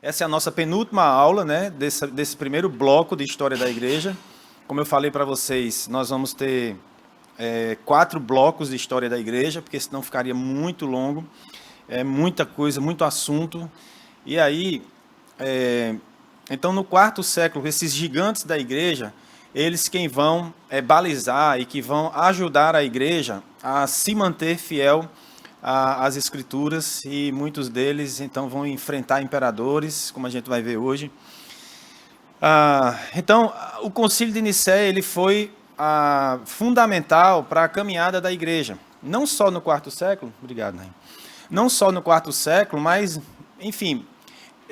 Essa é a nossa penúltima aula, né, desse primeiro bloco de História da Igreja. Como eu falei para vocês, nós vamos ter 4 blocos de História da Igreja, porque senão ficaria muito longo. É muita coisa, muito assunto. E aí, então no 4º século, esses gigantes da Igreja, eles quem vão balizar e que vão ajudar a Igreja a se manter fiel às Escrituras, e muitos deles então vão enfrentar imperadores, como a gente vai ver hoje. Então, o Concílio de Nicéia ele foi fundamental para a caminhada da Igreja, não só no 4º século, obrigado, Naim, não só no 4º século, mas, enfim,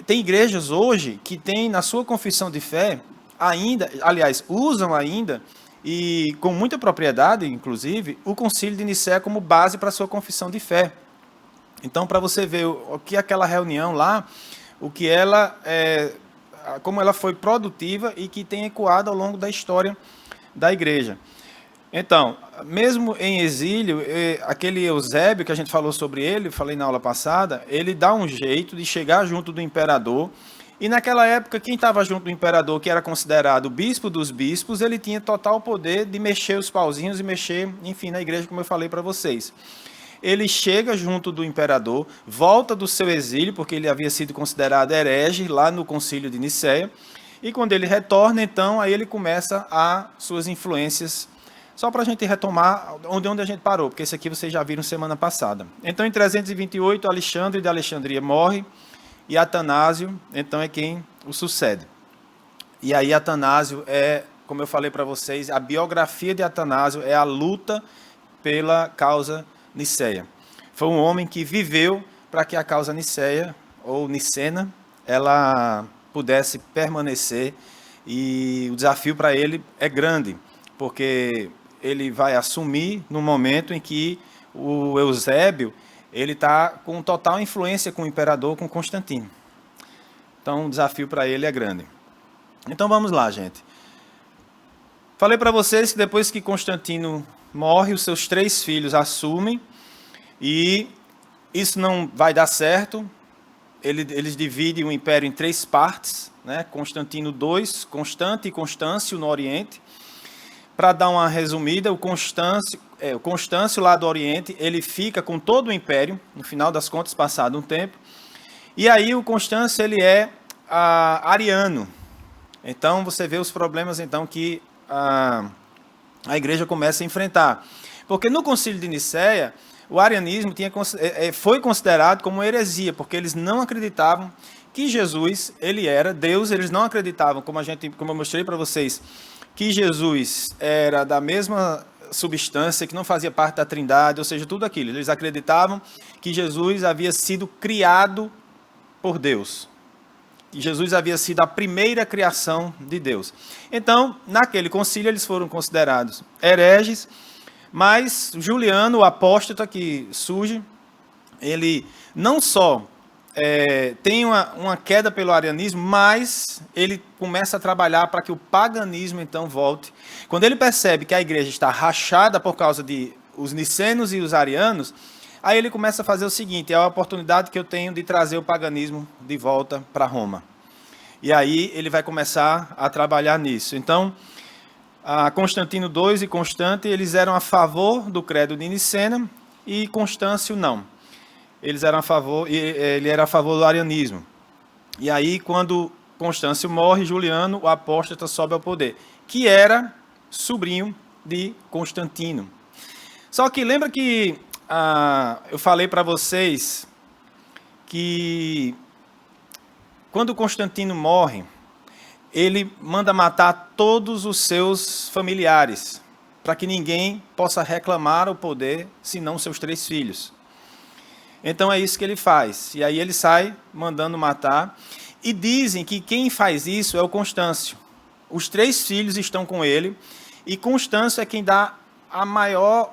tem igrejas hoje que têm na sua confissão de fé ainda, aliás, usam ainda, e com muita propriedade, inclusive, o Concílio de Nicéia como base para a sua confissão de fé. Então, para você ver o que aquela reunião lá, o que ela como ela foi produtiva e que tem ecoado ao longo da história da igreja. Então, mesmo em exílio, aquele Eusébio que a gente falou sobre ele, falei na aula passada, ele dá um jeito de chegar junto do imperador. E naquela época, quem estava junto do imperador, que era considerado o bispo dos bispos, ele tinha total poder de mexer os pauzinhos e mexer, enfim, na igreja, como eu falei para vocês. Ele chega junto do imperador, volta do seu exílio, porque ele havia sido considerado herege lá no Concílio de Nicéia, e quando ele retorna, então, aí ele começa suas influências, só para a gente retomar onde a gente parou, porque esse aqui vocês já viram semana passada. Então, em 328, Alexandre de Alexandria morre, e Atanásio, então, é quem o sucede. E aí Atanásio como eu falei para vocês, a biografia de Atanásio é a luta pela causa Nicéia. Foi um homem que viveu para que a causa Nicéia, ou Nicena, ela pudesse permanecer, e o desafio para ele é grande, porque ele vai assumir no momento em que o Eusébio ele está com total influência com o imperador, com Constantino. Então, o desafio para ele é grande. Então, vamos lá, gente. Falei para vocês que depois que Constantino morre, os seus 3 filhos assumem, e isso não vai dar certo. Eles dividem o império em 3 partes, né? Constantino II, Constante e Constâncio no Oriente. Para dar uma resumida, o Constâncio lá do Oriente, ele fica com todo o império, no final das contas, passado um tempo. E aí o Constâncio, ele é ariano. Então, você vê os problemas então, que a igreja começa a enfrentar. Porque no Concílio de Nicéia, o arianismo foi considerado como heresia, porque eles não acreditavam que Jesus ele era Deus, eles não acreditavam, como eu mostrei para vocês, que Jesus era da mesma substância, que não fazia parte da Trindade, ou seja, tudo aquilo. Eles acreditavam que Jesus havia sido criado por Deus. Que Jesus havia sido a primeira criação de Deus. Então, naquele concílio, eles foram considerados hereges, mas Juliano, o apóstata que surge, ele não só tem uma queda pelo arianismo, mas ele começa a trabalhar para que o paganismo então volte. Quando ele percebe que a igreja está rachada por causa de os nicenos e os arianos, aí ele começa a fazer o seguinte: é a oportunidade que eu tenho de trazer o paganismo de volta para Roma. E aí ele vai começar a trabalhar nisso. Então, Constantino II e Constante, eles eram a favor do credo de Nicena, e Constâncio não. Ele era a favor do arianismo. E aí, quando Constâncio morre, Juliano, o apóstata, sobe ao poder, que era sobrinho de Constantino. Só que lembra que eu falei para vocês que quando Constantino morre, ele manda matar todos os seus familiares, para que ninguém possa reclamar o poder, senão seus 3 filhos. Então é isso que ele faz. E aí ele sai mandando matar. E dizem que quem faz isso é o Constâncio. Os 3 filhos estão com ele. E Constâncio é quem dá a maior,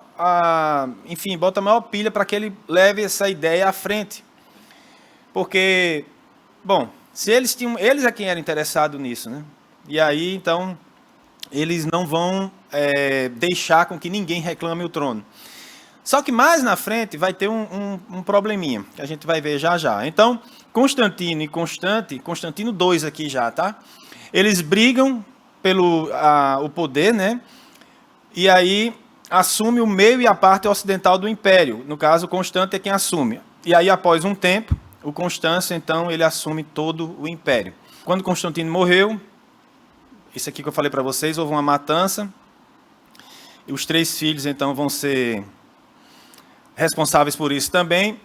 bota a maior pilha para que ele leve essa ideia à frente. Porque, bom, se eles é quem era interessado nisso, né? E aí, então, eles não vão deixar com que ninguém reclame o trono. Só que mais na frente vai ter um probleminha, que a gente vai ver já já. Então, Constantino e Constante, Constantino II aqui já, tá? Eles brigam pelo o poder, né? E aí assume o meio e a parte ocidental do império. No caso, Constante é quem assume. E aí, após um tempo, o Constâncio, então, ele assume todo o império. Quando Constantino morreu, isso aqui que eu falei para vocês, houve uma matança, e os 3 filhos, então, vão ser responsáveis por isso também.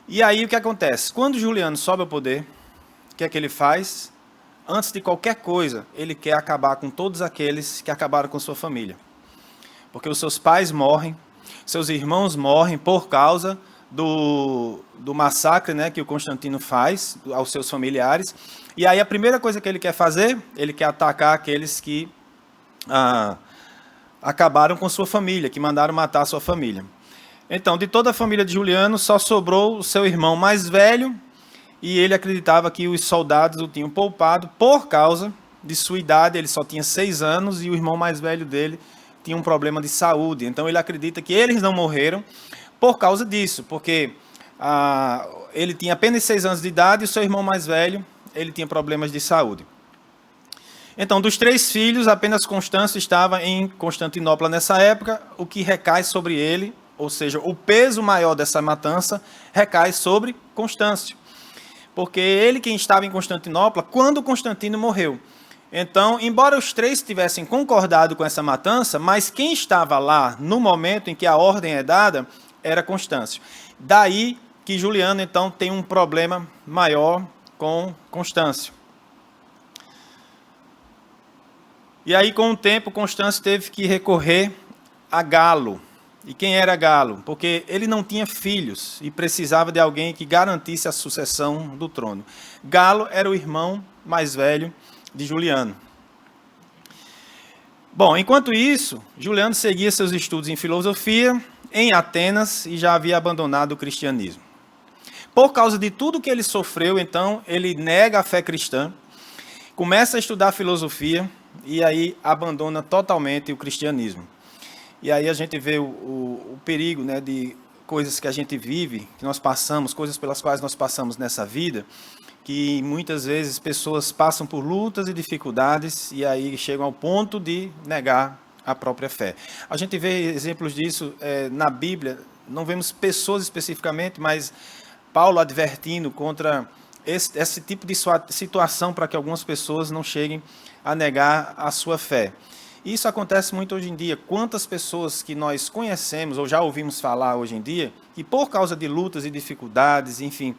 E aí, o que acontece? Quando Juliano sobe ao poder, o que é que ele faz? Antes de qualquer coisa, ele quer acabar com todos aqueles que acabaram com sua família. Porque os seus pais morrem, seus irmãos morrem por causa do massacre, né, que o Constantino faz aos seus familiares. E aí a primeira coisa que ele quer fazer, ele quer atacar aqueles que acabaram com sua família, que mandaram matar a sua família. Então, de toda a família de Juliano, só sobrou o seu irmão mais velho, e ele acreditava que os soldados o tinham poupado por causa de sua idade. Ele só tinha 6 anos e o irmão mais velho dele tinha um problema de saúde. Então, ele acredita que eles não morreram por causa disso, porque ele tinha apenas 6 anos de idade e o seu irmão mais velho, ele tinha problemas de saúde. Então, dos 3 filhos, apenas Constâncio estava em Constantinopla nessa época, o que recai sobre ele, ou seja, o peso maior dessa matança recai sobre Constâncio. Porque ele quem estava em Constantinopla quando Constantino morreu. Então, embora os 3 tivessem concordado com essa matança, mas quem estava lá no momento em que a ordem é dada era Constâncio. Daí que Juliano, então, tem um problema maior com Constâncio. E aí, com o tempo, Constâncio teve que recorrer a Galo. E quem era Galo? Porque ele não tinha filhos e precisava de alguém que garantisse a sucessão do trono. Galo era o irmão mais velho de Juliano. Bom, enquanto isso, Juliano seguia seus estudos em filosofia em Atenas e já havia abandonado o cristianismo. Por causa de tudo que ele sofreu, então, ele nega a fé cristã, começa a estudar filosofia e aí abandona totalmente o cristianismo. E aí a gente vê o perigo, né, de coisas que a gente vive, que nós passamos, coisas pelas quais nós passamos nessa vida, que muitas vezes pessoas passam por lutas e dificuldades e aí chegam ao ponto de negar a própria fé. A gente vê exemplos disso na Bíblia, não vemos pessoas especificamente, mas Paulo advertindo contra esse tipo de situação para que algumas pessoas não cheguem a negar a sua fé. Isso acontece muito hoje em dia. Quantas pessoas que nós conhecemos ou já ouvimos falar hoje em dia, que por causa de lutas e dificuldades, enfim,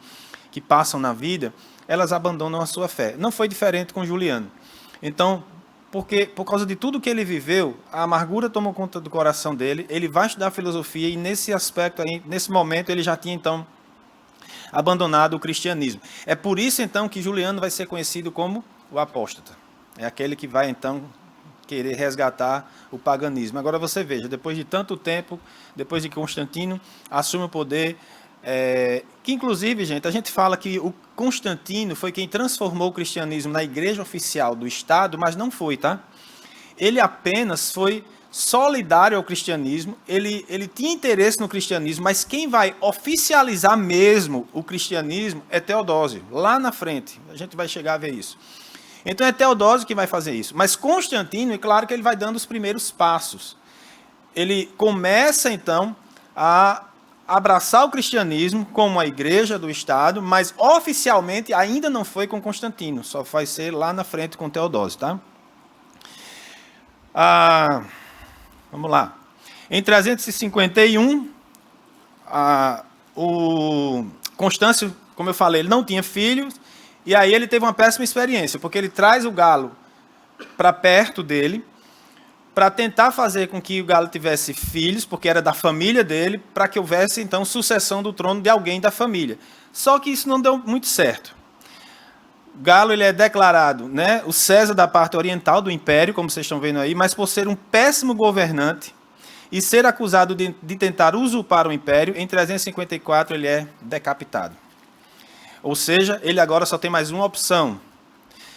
que passam na vida, elas abandonam a sua fé. Não foi diferente com Juliano. Então, por causa de tudo que ele viveu, a amargura tomou conta do coração dele, ele vai estudar filosofia e nesse aspecto aí, nesse momento, ele já tinha então abandonado o cristianismo. É por isso então que Juliano vai ser conhecido como o apóstata. É aquele que vai então querer resgatar o paganismo. Agora você veja, depois de tanto tempo, depois de que Constantino assume o poder, que inclusive, gente, a gente fala que o Constantino foi quem transformou o cristianismo na igreja oficial do Estado, mas não foi, tá? Ele apenas foi solidário ao cristianismo, ele tinha interesse no cristianismo, mas quem vai oficializar mesmo o cristianismo é Teodósio, lá na frente. A gente vai chegar a ver isso. Então é Teodósio que vai fazer isso. Mas Constantino, é claro que ele vai dando os primeiros passos. Ele começa, então, a abraçar o cristianismo como a igreja do Estado, mas oficialmente ainda não foi com Constantino, só vai ser lá na frente com Teodósio, tá? Vamos lá. Em 351, o Constâncio, como eu falei, ele não tinha filhos, e aí ele teve uma péssima experiência, porque ele traz o Galo para perto dele, para tentar fazer com que o Galo tivesse filhos, porque era da família dele, para que houvesse, então, sucessão do trono de alguém da família. Só que isso não deu muito certo. O Galo ele é declarado, né, o César da parte oriental do império, como vocês estão vendo aí, mas por ser um péssimo governante e ser acusado de tentar usurpar o império, em 354 ele é decapitado. Ou seja, ele agora só tem mais uma opção.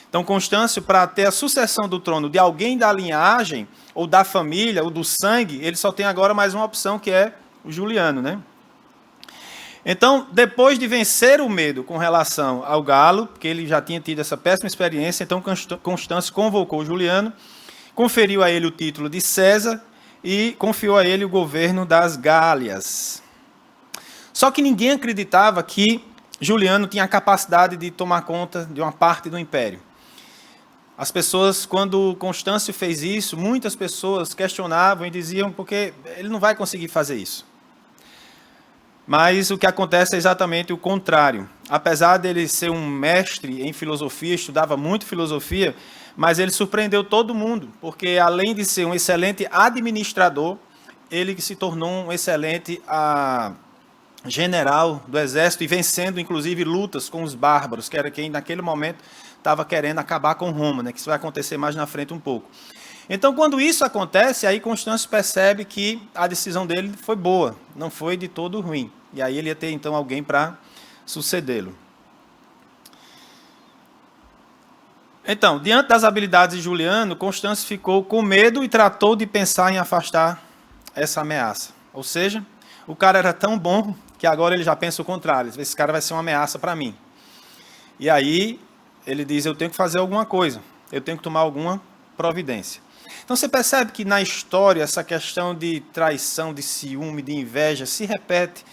Então, Constâncio, para ter a sucessão do trono de alguém da linhagem, ou da família, ou do sangue, ele só tem agora mais uma opção, que é o Juliano, né? Então, depois de vencer o medo com relação ao Galo, porque ele já tinha tido essa péssima experiência, então Constâncio convocou Juliano, conferiu a ele o título de César e confiou a ele o governo das Gálias. Só que ninguém acreditava que Juliano tinha a capacidade de tomar conta de uma parte do império. As pessoas, quando Constâncio fez isso, muitas pessoas questionavam e diziam porque ele não vai conseguir fazer isso. Mas o que acontece é exatamente o contrário. Apesar dele ser um mestre em filosofia, estudava muito filosofia, mas ele surpreendeu todo mundo, porque além de ser um excelente administrador, ele se tornou um excelente general do exército e vencendo, inclusive, lutas com os bárbaros, que era quem naquele momento estava querendo acabar com Roma, né? Que isso vai acontecer mais na frente um pouco. Então, quando isso acontece, aí Constâncio percebe que a decisão dele foi boa, não foi de todo ruim. E aí ele ia ter, então, alguém para sucedê-lo. Então, diante das habilidades de Juliano, Constâncio ficou com medo e tratou de pensar em afastar essa ameaça. Ou seja, o cara era tão bom que agora ele já pensa o contrário. Esse cara vai ser uma ameaça para mim. E aí ele diz, eu tenho que fazer alguma coisa, eu tenho que tomar alguma providência. Então você percebe que na história essa questão de traição, de ciúme, de inveja se repete,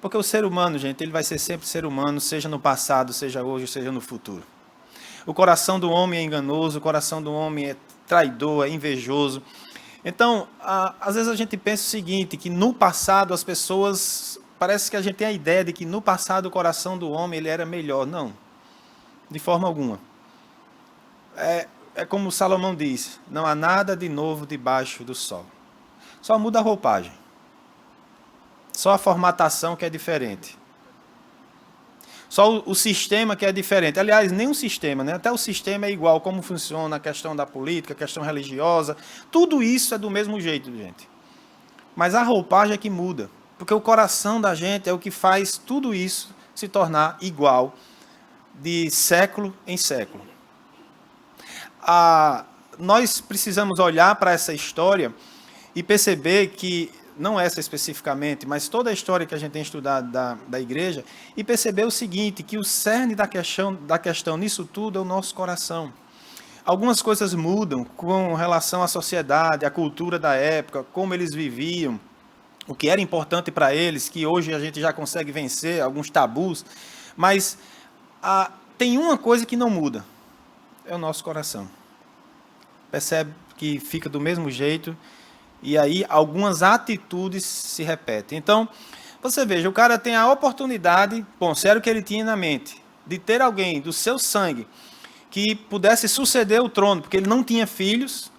porque o ser humano, gente, ele vai ser sempre ser humano, seja no passado, seja hoje, seja no futuro. O coração do homem é enganoso, o coração do homem é traidor, é invejoso. Então, às vezes a gente pensa o seguinte, que no passado as pessoas, parece que a gente tem a ideia de que no passado o coração do homem ele era melhor. Não, de forma alguma. É como Salomão diz, não há nada de novo debaixo do sol. Só muda a roupagem. Só a formatação que é diferente. Só o sistema que é diferente. Aliás, nem o sistema, né? Até o sistema é igual, como funciona a questão da política, a questão religiosa. Tudo isso é do mesmo jeito, gente. Mas a roupagem é que muda. Porque o coração da gente é o que faz tudo isso se tornar igual de século em século. Nós precisamos olhar para essa história e perceber que, não essa especificamente, mas toda a história que a gente tem estudado da igreja, e perceber o seguinte, que o cerne da questão nisso tudo é o nosso coração. Algumas coisas mudam com relação à sociedade, à cultura da época, como eles viviam, o que era importante para eles, que hoje a gente já consegue vencer, alguns tabus, mas tem uma coisa que não muda, é o nosso coração. Percebe que fica do mesmo jeito, e aí algumas atitudes se repetem. Então, você veja, o cara tem a oportunidade, bom, se era o que ele tinha na mente, de ter alguém do seu sangue que pudesse suceder o trono, porque ele não tinha filhos,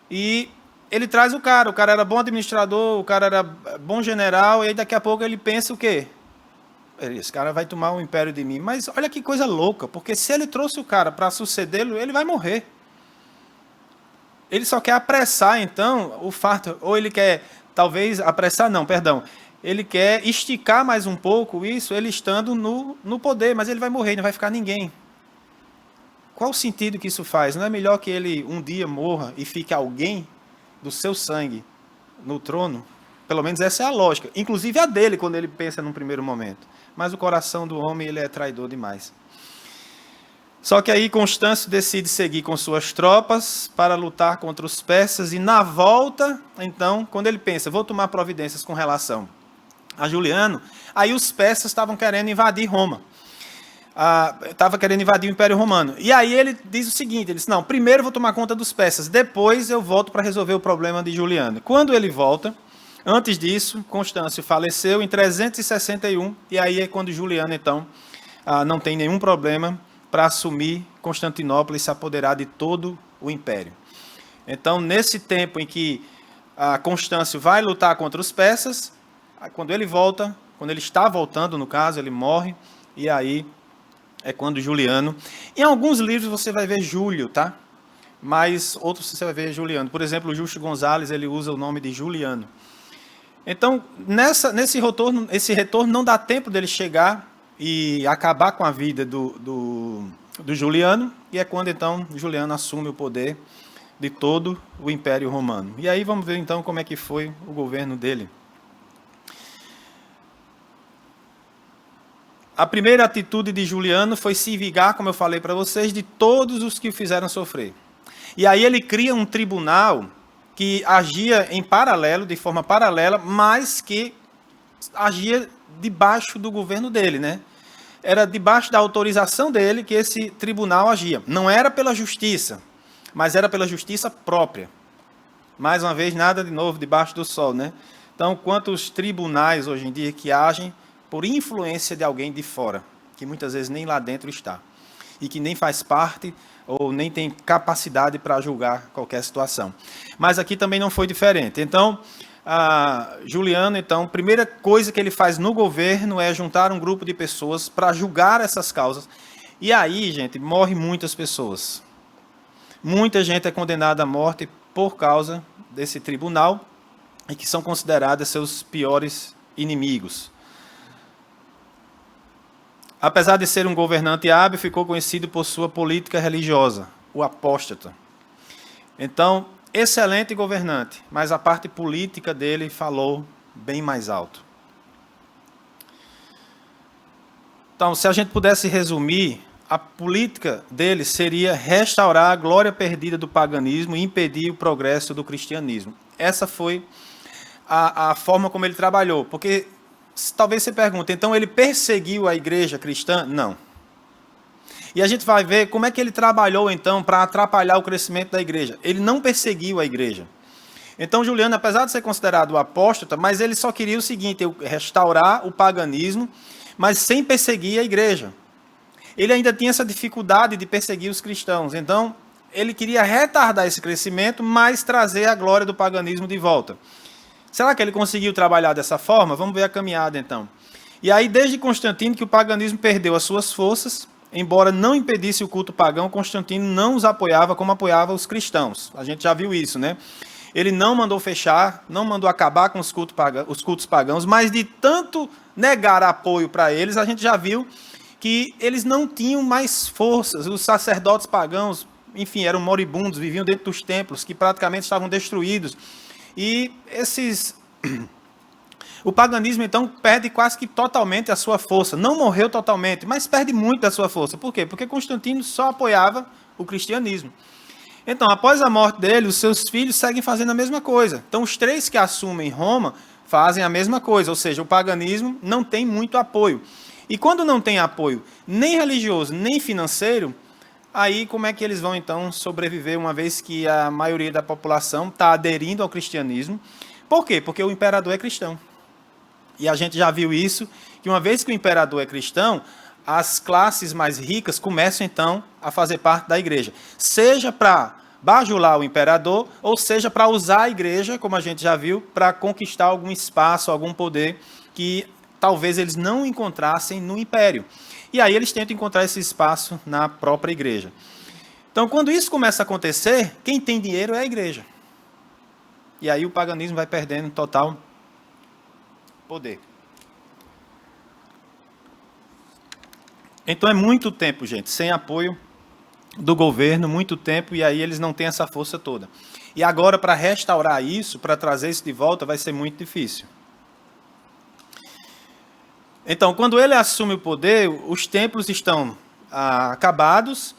e ele traz o cara era bom administrador, o cara era bom general, e aí daqui a pouco ele pensa o quê? Esse cara vai tomar o império de mim. Mas olha que coisa louca, porque se ele trouxe o cara para sucedê-lo, ele vai morrer. Ele só quer apressar, então, o fato, ou ele quer, talvez, apressar não, perdão, ele quer esticar mais um pouco isso, ele estando no poder, mas ele vai morrer, não vai ficar ninguém. Qual o sentido que isso faz? Não é melhor que ele um dia morra e fique alguém do seu sangue no trono? Pelo menos essa é a lógica, inclusive a dele, quando ele pensa num primeiro momento. Mas o coração do homem, ele é traidor demais. Só que aí Constâncio decide seguir com suas tropas para lutar contra os persas, e na volta, então, quando ele pensa, vou tomar providências com relação a Juliano, aí os persas estavam querendo invadir Roma. Estava querendo invadir o Império Romano. E aí ele diz o seguinte, ele diz, não, primeiro eu vou tomar conta dos persas, depois eu volto para resolver o problema de Juliano. Quando ele volta, antes disso, Constâncio faleceu em 361, e aí é quando Juliano, então, não tem nenhum problema para assumir Constantinopla e se apoderar de todo o império. Então, nesse tempo em que Constâncio vai lutar contra os persas, quando ele volta, quando ele está voltando, no caso, ele morre, e aí é quando Juliano... Em alguns livros você vai ver Júlio, tá? Mas outros você vai ver Juliano. Por exemplo, o Justo Gonzalez, ele usa o nome de Juliano. Então, esse retorno não dá tempo dele chegar e acabar com a vida do Juliano, e é quando então Juliano assume o poder de todo o Império Romano. E aí vamos ver então como é que foi o governo dele. a primeira atitude de Juliano foi se vingar, como eu falei para vocês, de todos os que o fizeram sofrer. E aí ele cria um tribunal que agia em paralelo, de forma paralela, mas que agia debaixo do governo dele, né? Era debaixo da autorização dele que esse tribunal agia. Não era pela justiça, mas era pela justiça própria. Mais uma vez, nada de novo debaixo do sol, né? Então, quantos tribunais hoje em dia que agem por influência de alguém de fora, que muitas vezes nem lá dentro está, e que nem faz parte ou nem tem capacidade para julgar qualquer situação. Mas aqui também não foi diferente. Então, Juliano, então, a primeira coisa que ele faz no governo é juntar um grupo de pessoas para julgar essas causas. E aí, gente, morre muitas pessoas. Muita gente é condenada à morte por causa desse tribunal e que são consideradas seus piores inimigos. Apesar de ser um governante hábil, ficou conhecido por sua política religiosa, o apóstata. Então, excelente governante, mas a parte política dele falou bem mais alto. Então, se a gente pudesse resumir, a política dele seria restaurar a glória perdida do paganismo e impedir o progresso do cristianismo. Essa foi a forma como ele trabalhou, porque talvez você pergunte, então ele perseguiu a igreja cristã? Não. E a gente vai ver como é que ele trabalhou, então, para atrapalhar o crescimento da igreja. Ele não perseguiu a igreja. Então, Juliano, apesar de ser considerado apóstata, mas ele só queria o seguinte, restaurar o paganismo, mas sem perseguir a igreja. Ele ainda tinha essa dificuldade de perseguir os cristãos. Então, ele queria retardar esse crescimento, mas trazer a glória do paganismo de volta. Será que ele conseguiu trabalhar dessa forma? Vamos ver a caminhada, então. E aí, desde Constantino, que o paganismo perdeu as suas forças, embora não impedisse o culto pagão, Constantino não os apoiava como apoiava os cristãos. A gente já viu isso, né? Ele não mandou fechar, não mandou acabar com os cultos pagãos, mas de tanto negar apoio para eles, a gente já viu que eles não tinham mais forças. Os sacerdotes pagãos, enfim, eram moribundos, viviam dentro dos templos, que praticamente estavam destruídos. E o paganismo, então, perde quase que totalmente a sua força. Não morreu totalmente, mas perde muito da sua força. Por quê? Porque Constantino só apoiava o cristianismo. Então, após a morte dele, os seus filhos seguem fazendo a mesma coisa. Então, os três que assumem Roma fazem a mesma coisa, ou seja, o paganismo não tem muito apoio. E quando não tem apoio nem religioso, nem financeiro, aí como é que eles vão então sobreviver, uma vez que a maioria da população está aderindo ao cristianismo? Por quê? Porque o imperador é cristão. E a gente já viu isso, que uma vez que o imperador é cristão, as classes mais ricas começam então a fazer parte da igreja. Seja para bajular o imperador, ou seja para usar a igreja, como a gente já viu, para conquistar algum espaço, algum poder que talvez eles não encontrassem no império. E aí eles tentam encontrar esse espaço na própria igreja. Então, quando isso começa a acontecer, quem tem dinheiro é a igreja. E aí o paganismo vai perdendo total poder. Então é muito tempo, gente, sem apoio do governo, muito tempo, e aí eles não têm essa força toda. E agora, para restaurar isso, para trazer isso de volta, vai ser muito difícil. Então, quando ele assume o poder, os templos estão acabados,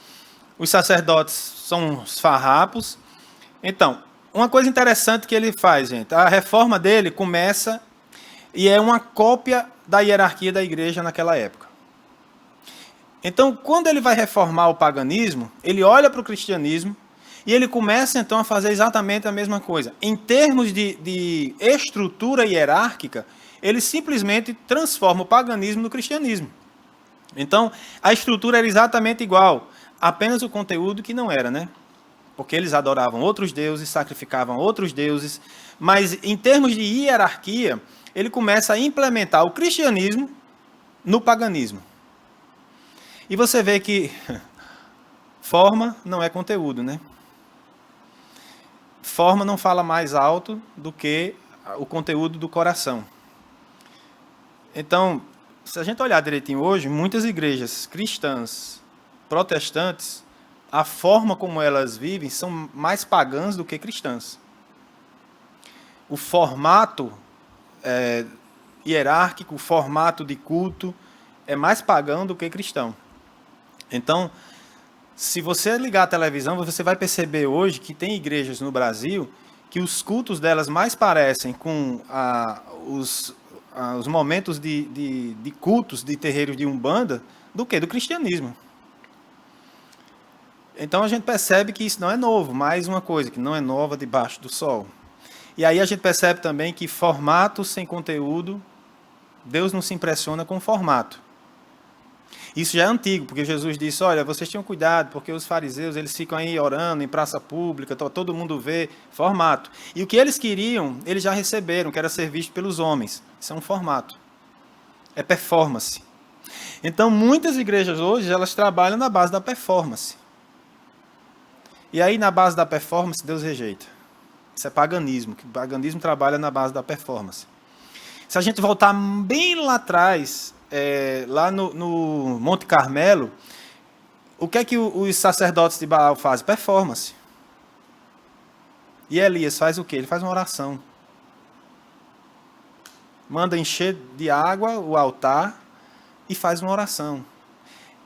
os sacerdotes são os farrapos. Então, uma coisa interessante que ele faz, gente, a reforma dele começa e é uma cópia da hierarquia da igreja naquela época. Então, quando ele vai reformar o paganismo, ele olha para o cristianismo e ele começa, então, a fazer exatamente a mesma coisa. Em termos de estrutura hierárquica, ele simplesmente transforma o paganismo no cristianismo. Então, a estrutura era exatamente igual, apenas o conteúdo que não era, né? Porque eles adoravam outros deuses, sacrificavam outros deuses, mas em termos de hierarquia, ele começa a implementar o cristianismo no paganismo. E você vê que forma não é conteúdo, né? Forma não fala mais alto do que o conteúdo do coração. Então, se a gente olhar direitinho hoje, muitas igrejas cristãs, protestantes, a forma como elas vivem são mais pagãs do que cristãs. O formato hierárquico, o formato de culto é mais pagão do que cristão. Então, se você ligar a televisão, você vai perceber hoje que tem igrejas no Brasil que os cultos delas mais parecem com os momentos de cultos de terreiros de Umbanda do que do cristianismo. Então a gente percebe que isso não é novo, mais uma coisa que não é nova debaixo do sol. E aí a gente percebe também que formato sem conteúdo, Deus não se impressiona com formato. Isso já é antigo, porque Jesus disse, olha, vocês tenham cuidado, porque os fariseus, eles ficam aí orando em praça pública, todo mundo vê formato. E o que eles queriam, eles já receberam, que era ser visto pelos homens. Isso é um formato. É performance. Então, muitas igrejas hoje, elas trabalham na base da performance. E aí, na base da performance, Deus rejeita. Isso é paganismo, que o paganismo trabalha na base da performance. Se a gente voltar bem lá atrás, lá no Monte Carmelo, o que é que os sacerdotes de Baal fazem? Performance. E Elias faz o quê? Ele faz uma oração. Manda encher de água o altar e faz uma oração.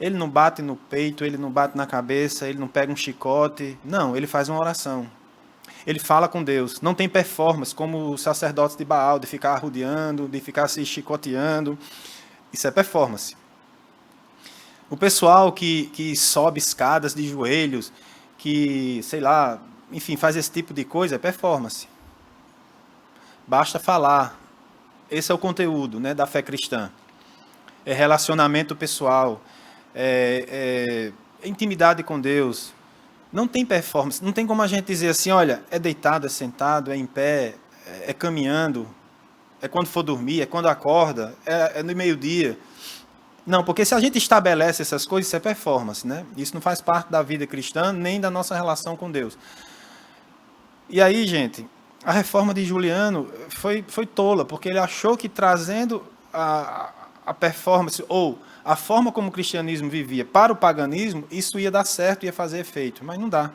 Ele não bate no peito, ele não bate na cabeça, ele não pega um chicote. Não, ele faz uma oração. Ele fala com Deus. Não tem performance, como os sacerdotes de Baal, de ficar arrodeando, de ficar se chicoteando. Isso é performance. O pessoal que sobe escadas de joelhos, que, sei lá, enfim, faz esse tipo de coisa, é performance. Basta falar. Esse é o conteúdo, né, da fé cristã. É relacionamento pessoal, é intimidade com Deus. Não tem performance, não tem como a gente dizer assim, olha, é deitado, é sentado, é em pé, é caminhando, é quando for dormir, é quando acorda, é no meio-dia. Não, porque se a gente estabelece essas coisas, isso é performance, né? Isso não faz parte da vida cristã, nem da nossa relação com Deus. E aí, gente, a reforma de Juliano foi tola, porque ele achou que trazendo a performance, ou a forma como o cristianismo vivia para o paganismo, isso ia dar certo, ia fazer efeito, mas não dá.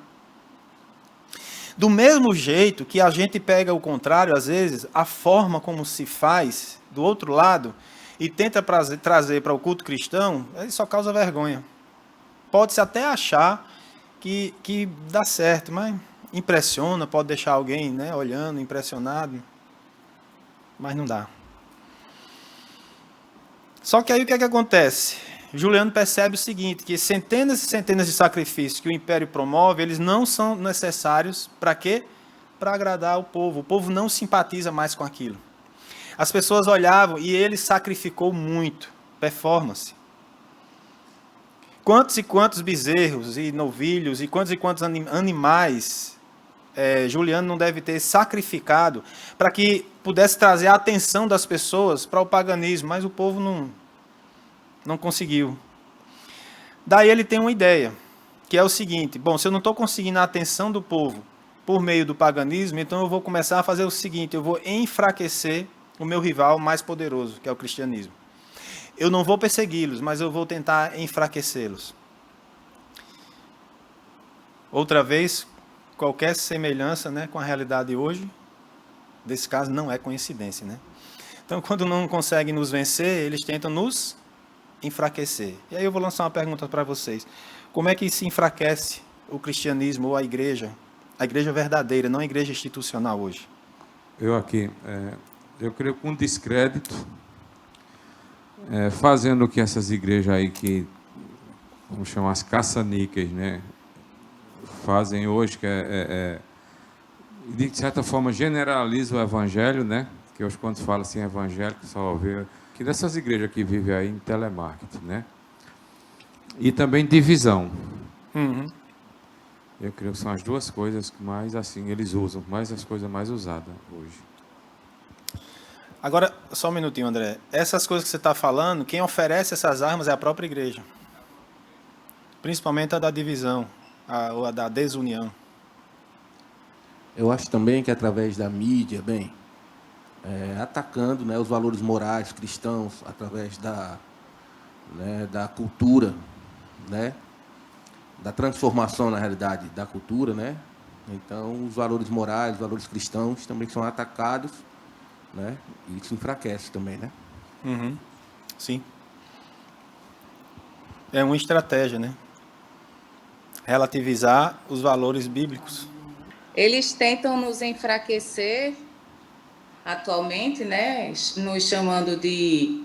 Do mesmo jeito que a gente pega o contrário, às vezes, a forma como se faz do outro lado e tenta trazer para o culto cristão, isso só causa vergonha. Pode-se até achar que dá certo, mas impressiona, pode deixar alguém, né, olhando, impressionado, mas não dá. Só que aí o que é que acontece? Juliano percebe o seguinte, que centenas e centenas de sacrifícios que o império promove, eles não são necessários para quê? Para agradar o povo. O povo não simpatiza mais com aquilo. As pessoas olhavam e ele sacrificou muito. Performance. Quantos e quantos bezerros e novilhos e quantos animais Juliano não deve ter sacrificado para que pudesse trazer a atenção das pessoas para o paganismo, mas o povo não conseguiu. Daí ele tem uma ideia, que é o seguinte, bom, se eu não estou conseguindo a atenção do povo por meio do paganismo, então eu vou começar a fazer o seguinte, eu vou enfraquecer o meu rival mais poderoso, que é o cristianismo. Eu não vou persegui-los, mas eu vou tentar enfraquecê-los. Outra vez, qualquer semelhança, né, com a realidade hoje, desse caso não é coincidência, né? Então, quando não conseguem nos vencer, eles tentam nos enfraquecer. E aí eu vou lançar uma pergunta para vocês. Como é que se enfraquece o cristianismo ou a igreja verdadeira, não a igreja institucional hoje? Eu creio com descrédito, fazendo o que essas igrejas aí que, vamos chamar as caça-níqueis, né, fazem hoje, que de certa forma generaliza o evangelho, né, que hoje quando fala assim evangélico, só vê que dessas igrejas que vivem aí em telemarketing, né, e também divisão. Uhum. Eu creio que são as duas coisas que mais assim eles usam, mais as coisas mais usadas hoje. Agora, só um minutinho, André. Essas coisas que você está falando, quem oferece essas armas é a própria igreja. Principalmente a da divisão, ou a da desunião. Eu acho também que através da mídia, atacando, né, os valores morais cristãos, através da cultura, né, da transformação, na realidade, da cultura, né? Então, os valores morais, os valores cristãos também são atacados, né? E isso enfraquece também, né? Uhum. Sim. É uma estratégia, né? Relativizar os valores bíblicos. Eles tentam nos enfraquecer atualmente, né? Nos chamando de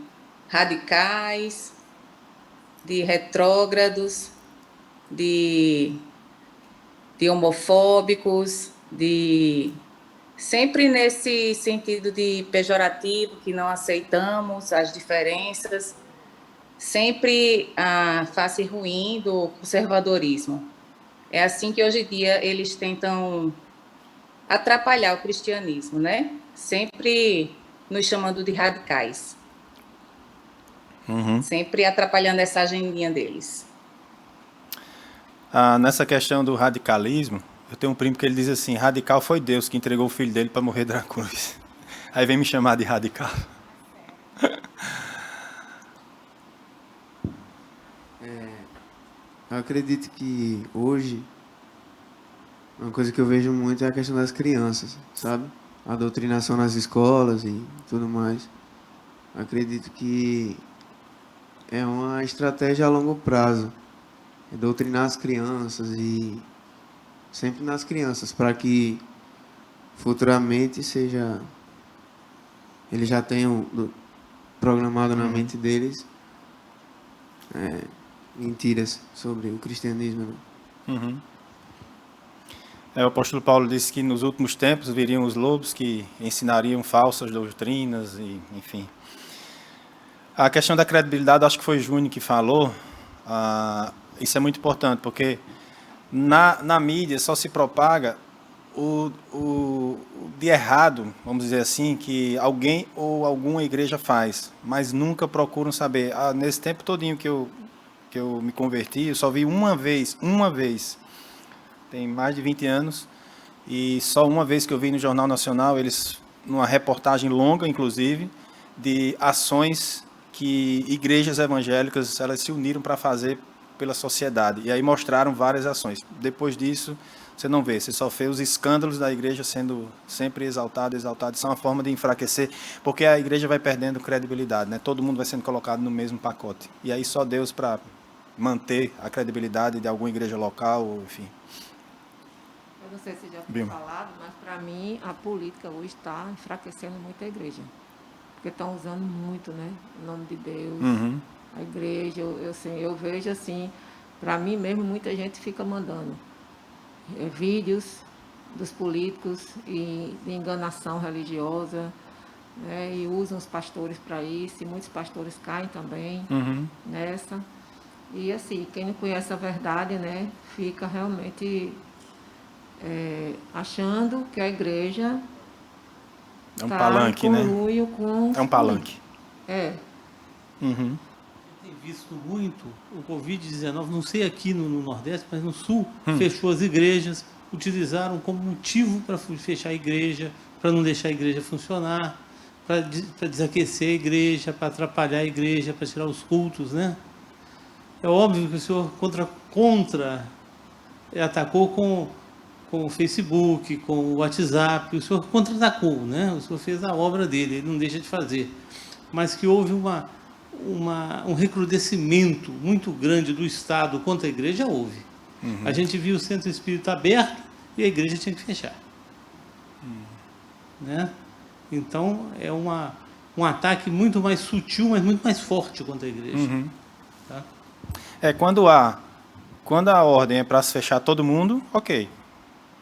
radicais, de retrógrados, de homofóbicos, sempre nesse sentido de pejorativo, que não aceitamos as diferenças, sempre a face ruim do conservadorismo. É assim que hoje em dia eles tentam atrapalhar o cristianismo, né? Sempre nos chamando de radicais. Sempre atrapalhando essa agendinha deles. Nessa questão do radicalismo, eu tenho um primo que ele diz assim, radical foi Deus que entregou o filho dele para morrer da cruz. Aí vem me chamar de radical. Eu acredito que hoje, uma coisa que eu vejo muito é a questão das crianças, sabe? A doutrinação nas escolas e tudo mais. Eu acredito que é uma estratégia a longo prazo. É doutrinar as crianças e sempre nas crianças, para que futuramente seja... Eles já tenham programado na mente deles mentiras sobre o cristianismo. Né? O apóstolo Paulo disse que nos últimos tempos viriam os lobos que ensinariam falsas doutrinas, e, enfim. A questão da credibilidade, acho que foi Júnior que falou, isso é muito importante, porque na mídia só se propaga o de errado, vamos dizer assim, que alguém ou alguma igreja faz, mas nunca procuram saber. Nesse tempo todinho que eu me converti, eu só vi uma vez, tem mais de 20 anos, e só uma vez que eu vi no Jornal Nacional, eles, numa reportagem longa, inclusive, de ações que igrejas evangélicas elas se uniram para fazer pela sociedade, e aí mostraram várias ações. Depois disso, você não vê, você só vê os escândalos da igreja sendo sempre exaltado, isso é uma forma de enfraquecer, porque a igreja vai perdendo credibilidade, né? Todo mundo vai sendo colocado no mesmo pacote, e aí só Deus para manter a credibilidade de alguma igreja local, enfim. Eu não sei se já foi falado, mas para mim a política hoje está enfraquecendo muito a igreja, porque estão usando muito, né, o nome de Deus, a igreja, eu vejo assim, para mim mesmo muita gente fica mandando vídeos dos políticos e de enganação religiosa, né, e usam os pastores para isso, e muitos pastores caem também nessa. E assim, quem não conhece a verdade, né, fica realmente achando que a igreja é um palanque, né? Com é um palanque. Tem visto muito o Covid-19, não sei aqui no Nordeste, mas no Sul, fechou as igrejas, utilizaram como motivo para fechar a igreja, para não deixar a igreja funcionar, para desaquecer a igreja, para atrapalhar a igreja, para tirar os cultos, né? É óbvio que o senhor atacou com o Facebook, com o WhatsApp, o senhor contra-atacou, né? O senhor fez a obra dele, ele não deixa de fazer. Mas que houve um recrudescimento muito grande do Estado contra a igreja, houve. A gente viu o centro espírita aberto e a igreja tinha que fechar. Né? Então, é um ataque muito mais sutil, mas muito mais forte contra a igreja. Tá? Quando a ordem é para se fechar todo mundo, ok,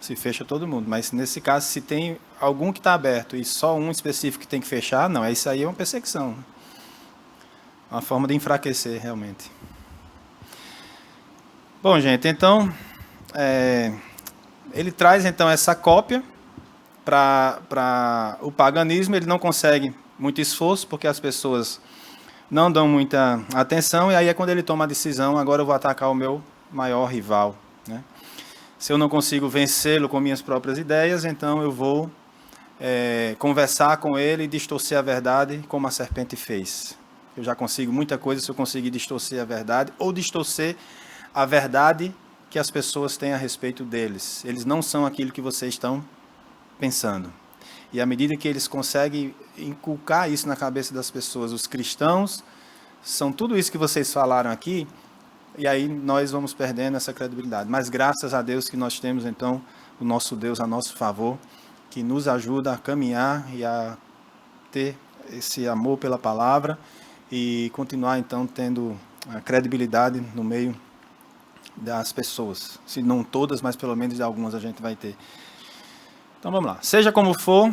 se fecha todo mundo, mas nesse caso, se tem algum que está aberto e só um específico que tem que fechar, não, isso aí é uma perseguição. Uma forma de enfraquecer, realmente. Bom, gente, então, ele traz então essa cópia para o paganismo, ele não consegue muito esforço, porque as pessoas não dão muita atenção, e aí é quando ele toma a decisão, agora eu vou atacar o meu maior rival, né? Se eu não consigo vencê-lo com minhas próprias ideias, então eu vou conversar com ele e distorcer a verdade como a serpente fez. Eu já consigo muita coisa se eu conseguir distorcer a verdade, ou distorcer a verdade que as pessoas têm a respeito deles. Eles não são aquilo que vocês estão pensando. E à medida que eles conseguem inculcar isso na cabeça das pessoas, os cristãos são tudo isso que vocês falaram aqui, e aí nós vamos perdendo essa credibilidade. Mas graças a Deus que nós temos, então, o nosso Deus a nosso favor, que nos ajuda a caminhar e a ter esse amor pela palavra e continuar, então, tendo a credibilidade no meio das pessoas. Se não todas, mas pelo menos de algumas a gente vai ter. Então, vamos lá. Seja como for,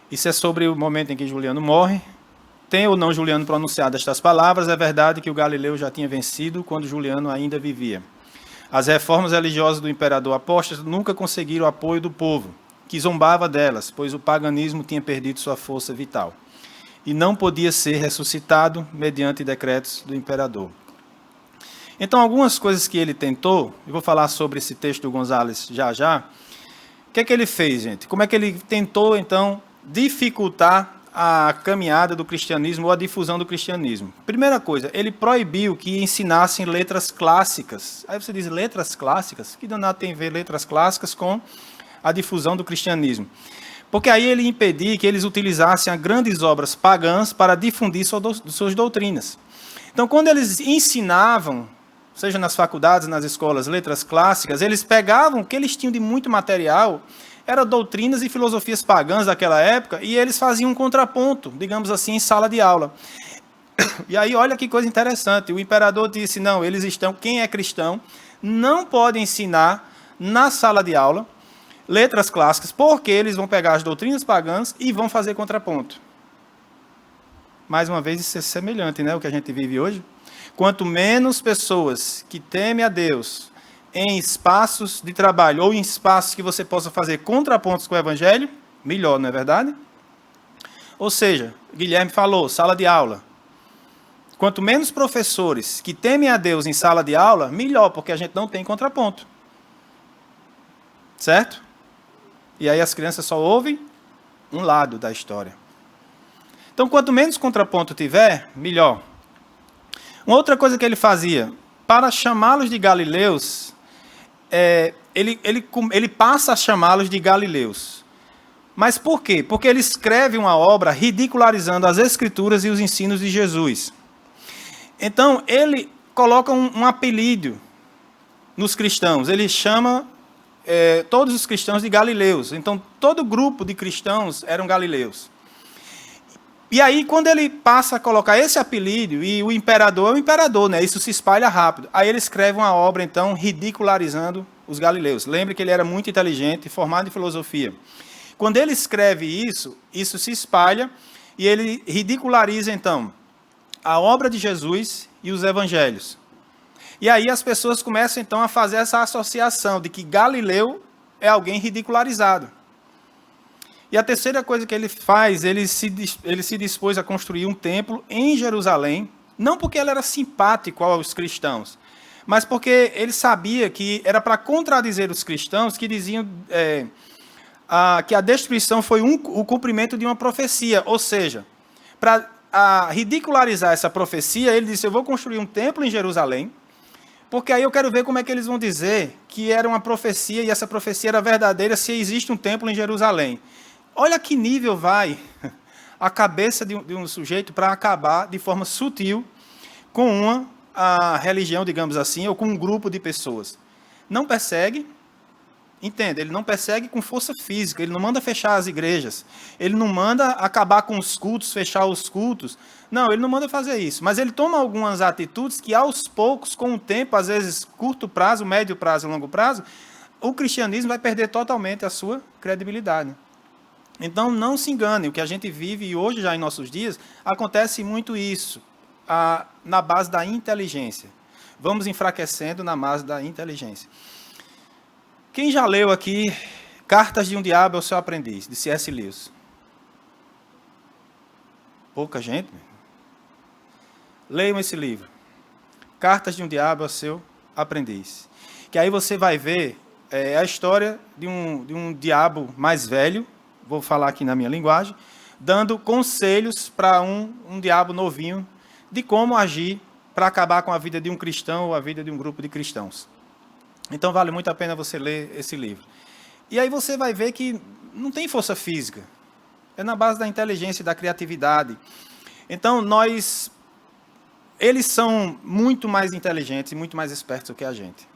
isso é sobre o momento em que Juliano morre. Tem ou não Juliano pronunciado estas palavras, é verdade que o Galileu já tinha vencido quando Juliano ainda vivia. As reformas religiosas do imperador apóstolo nunca conseguiram o apoio do povo, que zombava delas, pois o paganismo tinha perdido sua força vital e não podia ser ressuscitado mediante decretos do imperador. Então, algumas coisas que ele tentou, eu vou falar sobre esse texto do Gonzales já já. O que é que ele fez, gente? Como é que ele tentou, então, dificultar a caminhada do cristianismo ou a difusão do cristianismo? Primeira coisa, ele proibiu que ensinassem letras clássicas. Aí você diz, letras clássicas? Que danado tem a ver letras clássicas com a difusão do cristianismo? Porque aí ele impedia que eles utilizassem as grandes obras pagãs para difundir suas doutrinas. Então, quando eles ensinavam, seja nas faculdades, nas escolas, letras clássicas, eles pegavam o que eles tinham de muito material, eram doutrinas e filosofias pagãs daquela época, e eles faziam um contraponto, digamos assim, em sala de aula. E aí, olha que coisa interessante, o imperador disse, não, quem é cristão, não pode ensinar na sala de aula letras clássicas, porque eles vão pegar as doutrinas pagãs e vão fazer contraponto. Mais uma vez, isso é semelhante, né, o que a gente vive hoje. Quanto menos pessoas que temem a Deus em espaços de trabalho ou em espaços que você possa fazer contrapontos com o Evangelho, melhor, não é verdade? Ou seja, Guilherme falou, sala de aula. Quanto menos professores que temem a Deus em sala de aula, melhor, porque a gente não tem contraponto. Certo? E aí as crianças só ouvem um lado da história. Então, quanto menos contraponto tiver, melhor. Uma outra coisa que ele fazia, para chamá-los de galileus, ele passa a chamá-los de galileus. Mas por quê? Porque ele escreve uma obra ridicularizando as escrituras e os ensinos de Jesus. Então, ele coloca um apelido nos cristãos. Ele chama todos os cristãos de galileus. Então, todo grupo de cristãos eram galileus. E aí, quando ele passa a colocar esse apelido, e o imperador é o imperador, né? Isso se espalha rápido. Aí ele escreve uma obra, então, ridicularizando os galileus. Lembre que ele era muito inteligente, formado em filosofia. Quando ele escreve isso, isso se espalha, e ele ridiculariza, então, a obra de Jesus e os evangelhos. E aí as pessoas começam, então, a fazer essa associação de que Galileu é alguém ridicularizado. E a terceira coisa que ele faz, ele se dispôs a construir um templo em Jerusalém, não porque ele era simpático aos cristãos, mas porque ele sabia que era para contradizer os cristãos que diziam que a destruição foi o cumprimento de uma profecia. Ou seja, para ridicularizar essa profecia, ele disse, eu vou construir um templo em Jerusalém, porque aí eu quero ver como é que eles vão dizer que era uma profecia e essa profecia era verdadeira se existe um templo em Jerusalém. Olha que nível vai a cabeça de um sujeito para acabar de forma sutil com a religião, digamos assim, ou com um grupo de pessoas. Não persegue, entende? Ele não persegue com força física, ele não manda fechar as igrejas, ele não manda acabar com os cultos, fechar os cultos. Não, ele não manda fazer isso, mas ele toma algumas atitudes que aos poucos, com o tempo, às vezes curto prazo, médio prazo e longo prazo, o cristianismo vai perder totalmente a sua credibilidade. Então, não se engane, o que a gente vive, e hoje já em nossos dias, acontece muito isso, na base da inteligência. Vamos enfraquecendo na base da inteligência. Quem já leu aqui Cartas de um Diabo ao Seu Aprendiz, de C.S. Lewis? Pouca gente. Leiam esse livro. Cartas de um Diabo ao Seu Aprendiz. Que aí você vai ver a história de um diabo mais velho, vou falar aqui na minha linguagem, dando conselhos para um diabo novinho de como agir para acabar com a vida de um cristão ou a vida de um grupo de cristãos. Então vale muito a pena você ler esse livro. E aí você vai ver que não tem força física. É na base da inteligência e da criatividade. Então eles são muito mais inteligentes e muito mais espertos do que a gente.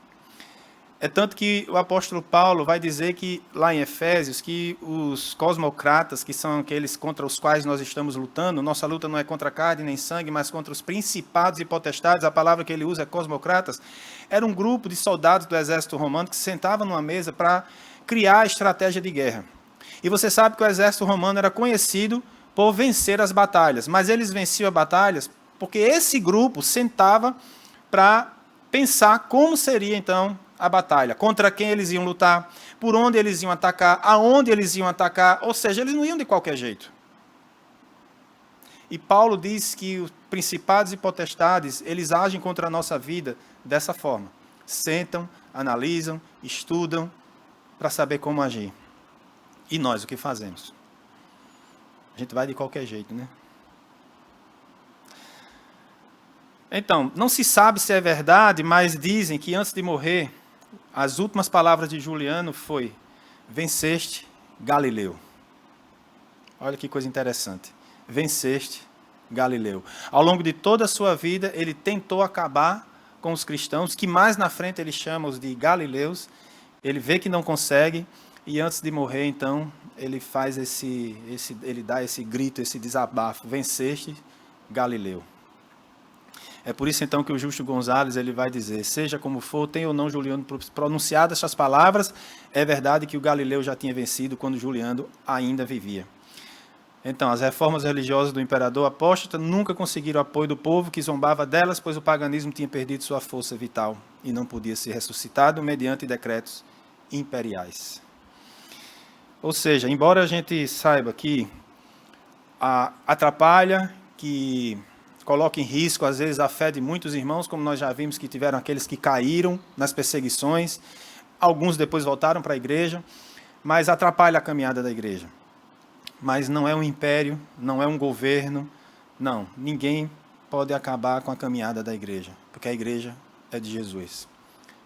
É tanto que o apóstolo Paulo vai dizer que, lá em Efésios, que os cosmocratas, que são aqueles contra os quais nós estamos lutando, nossa luta não é contra carne nem sangue, mas contra os principados e potestades, a palavra que ele usa é cosmocratas, era um grupo de soldados do exército romano que se sentava numa mesa para criar a estratégia de guerra. E você sabe que o exército romano era conhecido por vencer as batalhas, mas eles venciam as batalhas porque esse grupo sentava para pensar como seria, então, a batalha, contra quem eles iam lutar, por onde eles iam atacar, aonde eles iam atacar, ou seja, eles não iam de qualquer jeito. E Paulo diz que os principados e potestades, eles agem contra a nossa vida dessa forma. Sentam, analisam, estudam para saber como agir. E nós, o que fazemos? A gente vai de qualquer jeito, né? Então, não se sabe se é verdade, mas dizem que antes de morrer, as últimas palavras de Juliano foi: venceste, Galileu. Olha que coisa interessante. Venceste, Galileu. Ao longo de toda a sua vida, ele tentou acabar com os cristãos, que mais na frente ele chama os de galileus. Ele vê que não consegue, e antes de morrer, então, ele faz ele dá esse grito, esse desabafo: venceste, Galileu. É por isso, então, que o Justo Gonzalez ele vai dizer: seja como for, tem ou não Juliano pronunciado essas palavras, é verdade que o Galileu já tinha vencido quando Juliano ainda vivia. Então, as reformas religiosas do imperador apóstata nunca conseguiram o apoio do povo, que zombava delas, pois o paganismo tinha perdido sua força vital e não podia ser ressuscitado mediante decretos imperiais. Ou seja, embora a gente saiba que atrapalha, que coloca em risco, às vezes, a fé de muitos irmãos, como nós já vimos que tiveram aqueles que caíram nas perseguições, alguns depois voltaram para a igreja, mas atrapalha a caminhada da igreja. Mas não é um império, não é um governo, não, ninguém pode acabar com a caminhada da igreja, porque a igreja é de Jesus.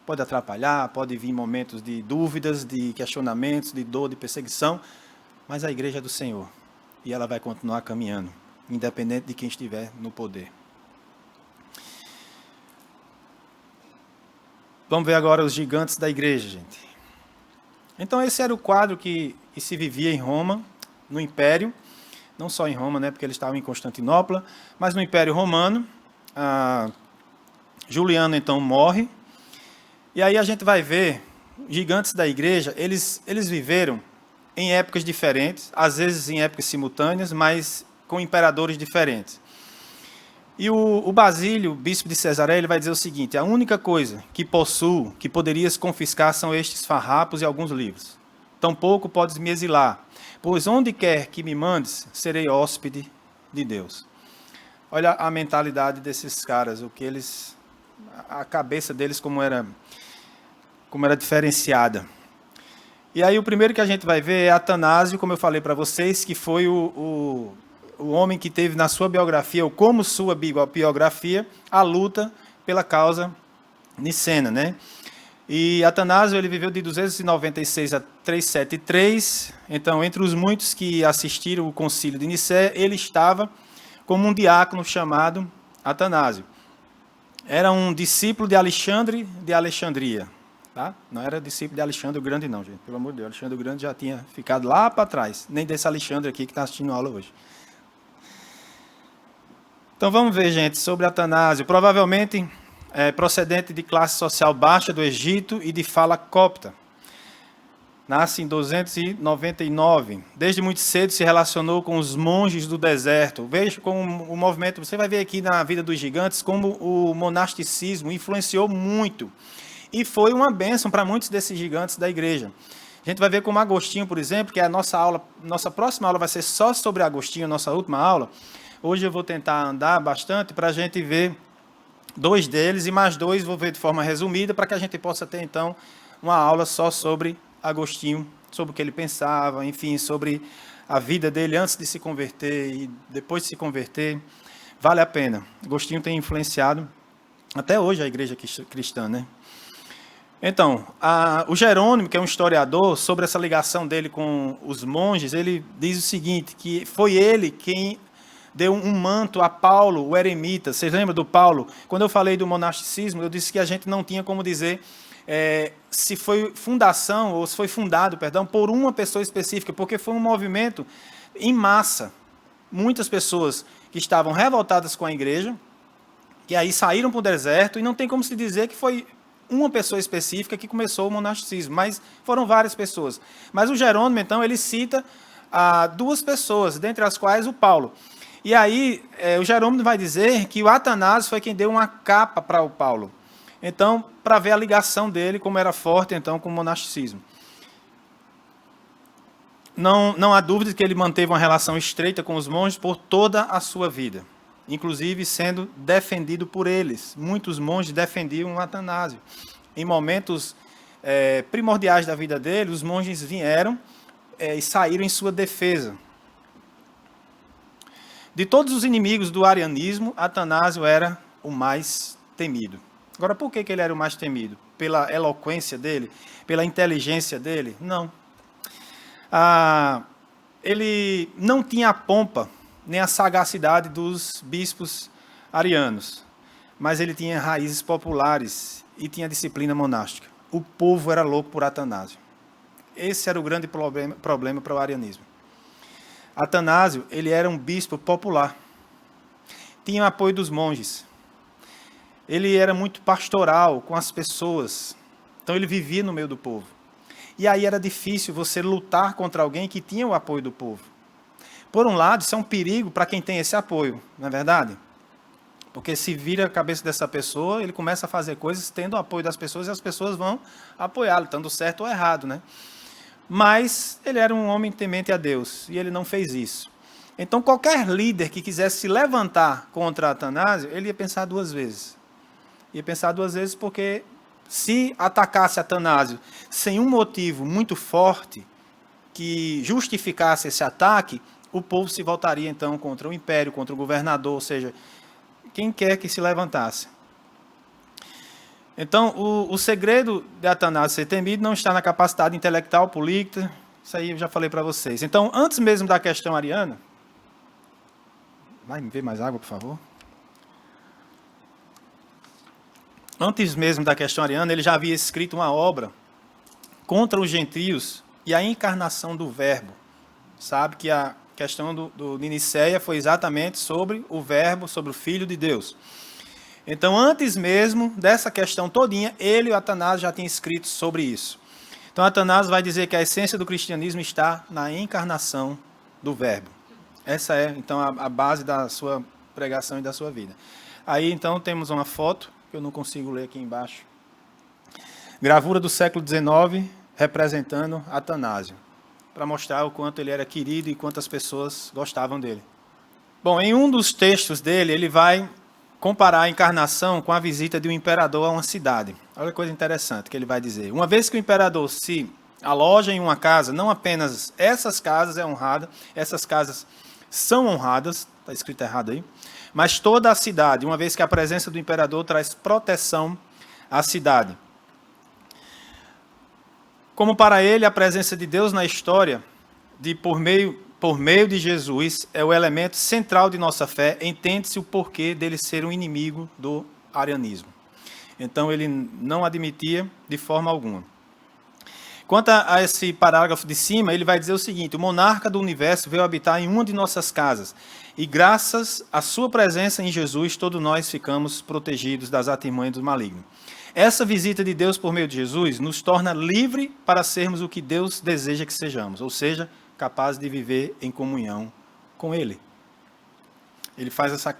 Pode atrapalhar, pode vir momentos de dúvidas, de questionamentos, de dor, de perseguição, mas a igreja é do Senhor, e ela vai continuar caminhando, independente de quem estiver no poder. Vamos ver agora os gigantes da igreja, gente. Então, esse era o quadro que se vivia em Roma, no Império, não só em Roma, né, porque eles estavam em Constantinopla, mas no Império Romano. Juliano, então, morre, e aí a gente vai ver, gigantes da igreja, eles viveram em épocas diferentes, às vezes em épocas simultâneas, mas com imperadores diferentes. E o Basílio, bispo de Cesareia, ele vai dizer o seguinte: a única coisa que possuo, que poderias confiscar, são estes farrapos e alguns livros. Tampouco podes me exilar, pois onde quer que me mandes, serei hóspede de Deus. Olha a mentalidade desses caras, a cabeça deles como era diferenciada. E aí o primeiro que a gente vai ver é Atanásio, como eu falei para vocês, que foi o homem que teve na sua biografia, ou como sua biografia, a luta pela causa nicena, né? E Atanásio, ele viveu de 296 a 373, então, entre os muitos que assistiram o concílio de Nicéia, ele estava como um diácono chamado Atanásio. Era um discípulo de Alexandre de Alexandria, tá? Não era discípulo de Alexandre o Grande, não, gente, pelo amor de Deus. Alexandre o Grande já tinha ficado lá para trás, nem desse Alexandre aqui que está assistindo a aula hoje. Então vamos ver, gente, sobre Atanásio. Provavelmente procedente de classe social baixa do Egito e de fala copta. Nasce em 299. Desde muito cedo se relacionou com os monges do deserto. Veja como o movimento, você vai ver aqui na vida dos gigantes, como o monasticismo influenciou muito. E foi uma bênção para muitos desses gigantes da igreja. A gente vai ver como Agostinho, por exemplo, que é a nossa próxima aula vai ser só sobre Agostinho, nossa última aula. Hoje eu vou tentar andar bastante para a gente ver 2 deles, e mais 2 vou ver de forma resumida, para que a gente possa ter, então, uma aula só sobre Agostinho, sobre o que ele pensava, enfim, sobre a vida dele antes de se converter e depois de se converter. Vale a pena. Agostinho tem influenciado até hoje a igreja cristã, né? Então, o Jerônimo, que é um historiador, sobre essa ligação dele com os monges, ele diz o seguinte, que foi ele quem deu um manto a Paulo, o eremita. Vocês lembram do Paulo? Quando eu falei do monasticismo, eu disse que a gente não tinha como dizer se foi fundação, ou se foi fundado, perdão, por uma pessoa específica, porque foi um movimento em massa. Muitas pessoas que estavam revoltadas com a igreja, que aí saíram para o deserto, e não tem como se dizer que foi uma pessoa específica que começou o monasticismo, mas foram várias pessoas. Mas o Jerônimo, então, ele cita duas pessoas, dentre as quais o Paulo. E aí, o Jerônimo vai dizer que o Atanásio foi quem deu uma capa para o Paulo. Então, para ver a ligação dele, como era forte, então, com o monasticismo. Não há dúvida que ele manteve uma relação estreita com os monges por toda a sua vida, inclusive sendo defendido por eles. Muitos monges defendiam o Atanásio. Em momentos primordiais da vida dele, os monges vieram e saíram em sua defesa. De todos os inimigos do arianismo, Atanásio era o mais temido. Agora, por que ele era o mais temido? Pela eloquência dele? Pela inteligência dele? Não. Ele não tinha a pompa nem a sagacidade dos bispos arianos, mas ele tinha raízes populares e tinha disciplina monástica. O povo era louco por Atanásio. Esse era o grande problema para o arianismo. Atanásio, ele era um bispo popular. Tinha o apoio dos monges. Ele era muito pastoral com as pessoas. Então ele vivia no meio do povo. E aí era difícil você lutar contra alguém que tinha o apoio do povo. Por um lado, isso é um perigo para quem tem esse apoio, não é verdade? Porque se vira a cabeça dessa pessoa, ele começa a fazer coisas tendo o apoio das pessoas e as pessoas vão apoiá-lo, estando certo ou errado, né? Mas ele era um homem temente a Deus e ele não fez isso. Então, qualquer líder que quisesse se levantar contra Atanásio, ele ia pensar duas vezes. Ia pensar duas vezes porque se atacasse Atanásio sem um motivo muito forte que justificasse esse ataque, o povo se voltaria então contra o império, contra o governador, ou seja, quem quer que se levantasse. Então, o segredo de Atanásio ser temido não está na capacidade intelectual, política, isso aí eu já falei para vocês. Então, antes mesmo da questão ariana, vai me ver mais água, por favor? Antes mesmo da questão ariana, ele já havia escrito uma obra contra os gentios e a encarnação do verbo. Sabe que a questão de Nicéia foi exatamente sobre o verbo, sobre o Filho de Deus. Então, antes mesmo dessa questão todinha, ele e o Atanásio já tinham escrito sobre isso. Então, Atanásio vai dizer que a essência do cristianismo está na encarnação do verbo. Essa é, então, a base da sua pregação e da sua vida. Aí, então, temos uma foto, que eu não consigo ler aqui embaixo. Gravura do século XIX, representando Atanásio, para mostrar o quanto ele era querido e quantas pessoas gostavam dele. Bom, em um dos textos dele, ele vai comparar a encarnação com a visita de um imperador a uma cidade. Olha que coisa interessante que ele vai dizer. Uma vez que o imperador se aloja em uma casa, não apenas essas casas é honrada, essas casas são honradas, está escrito errado aí, mas toda a cidade, uma vez que a presença do imperador traz proteção à cidade. Como para ele, a presença de Deus na história, por meio de Jesus, é o elemento central de nossa fé, entende-se o porquê dele ser um inimigo do arianismo. Então, ele não admitia de forma alguma. Quanto a esse parágrafo de cima, ele vai dizer o seguinte: o monarca do universo veio habitar em uma de nossas casas, e graças à sua presença em Jesus, todos nós ficamos protegidos das artimanhas do maligno. Essa visita de Deus por meio de Jesus nos torna livre para sermos o que Deus deseja que sejamos, ou seja, capazes de viver em comunhão com Ele. Ele faz essa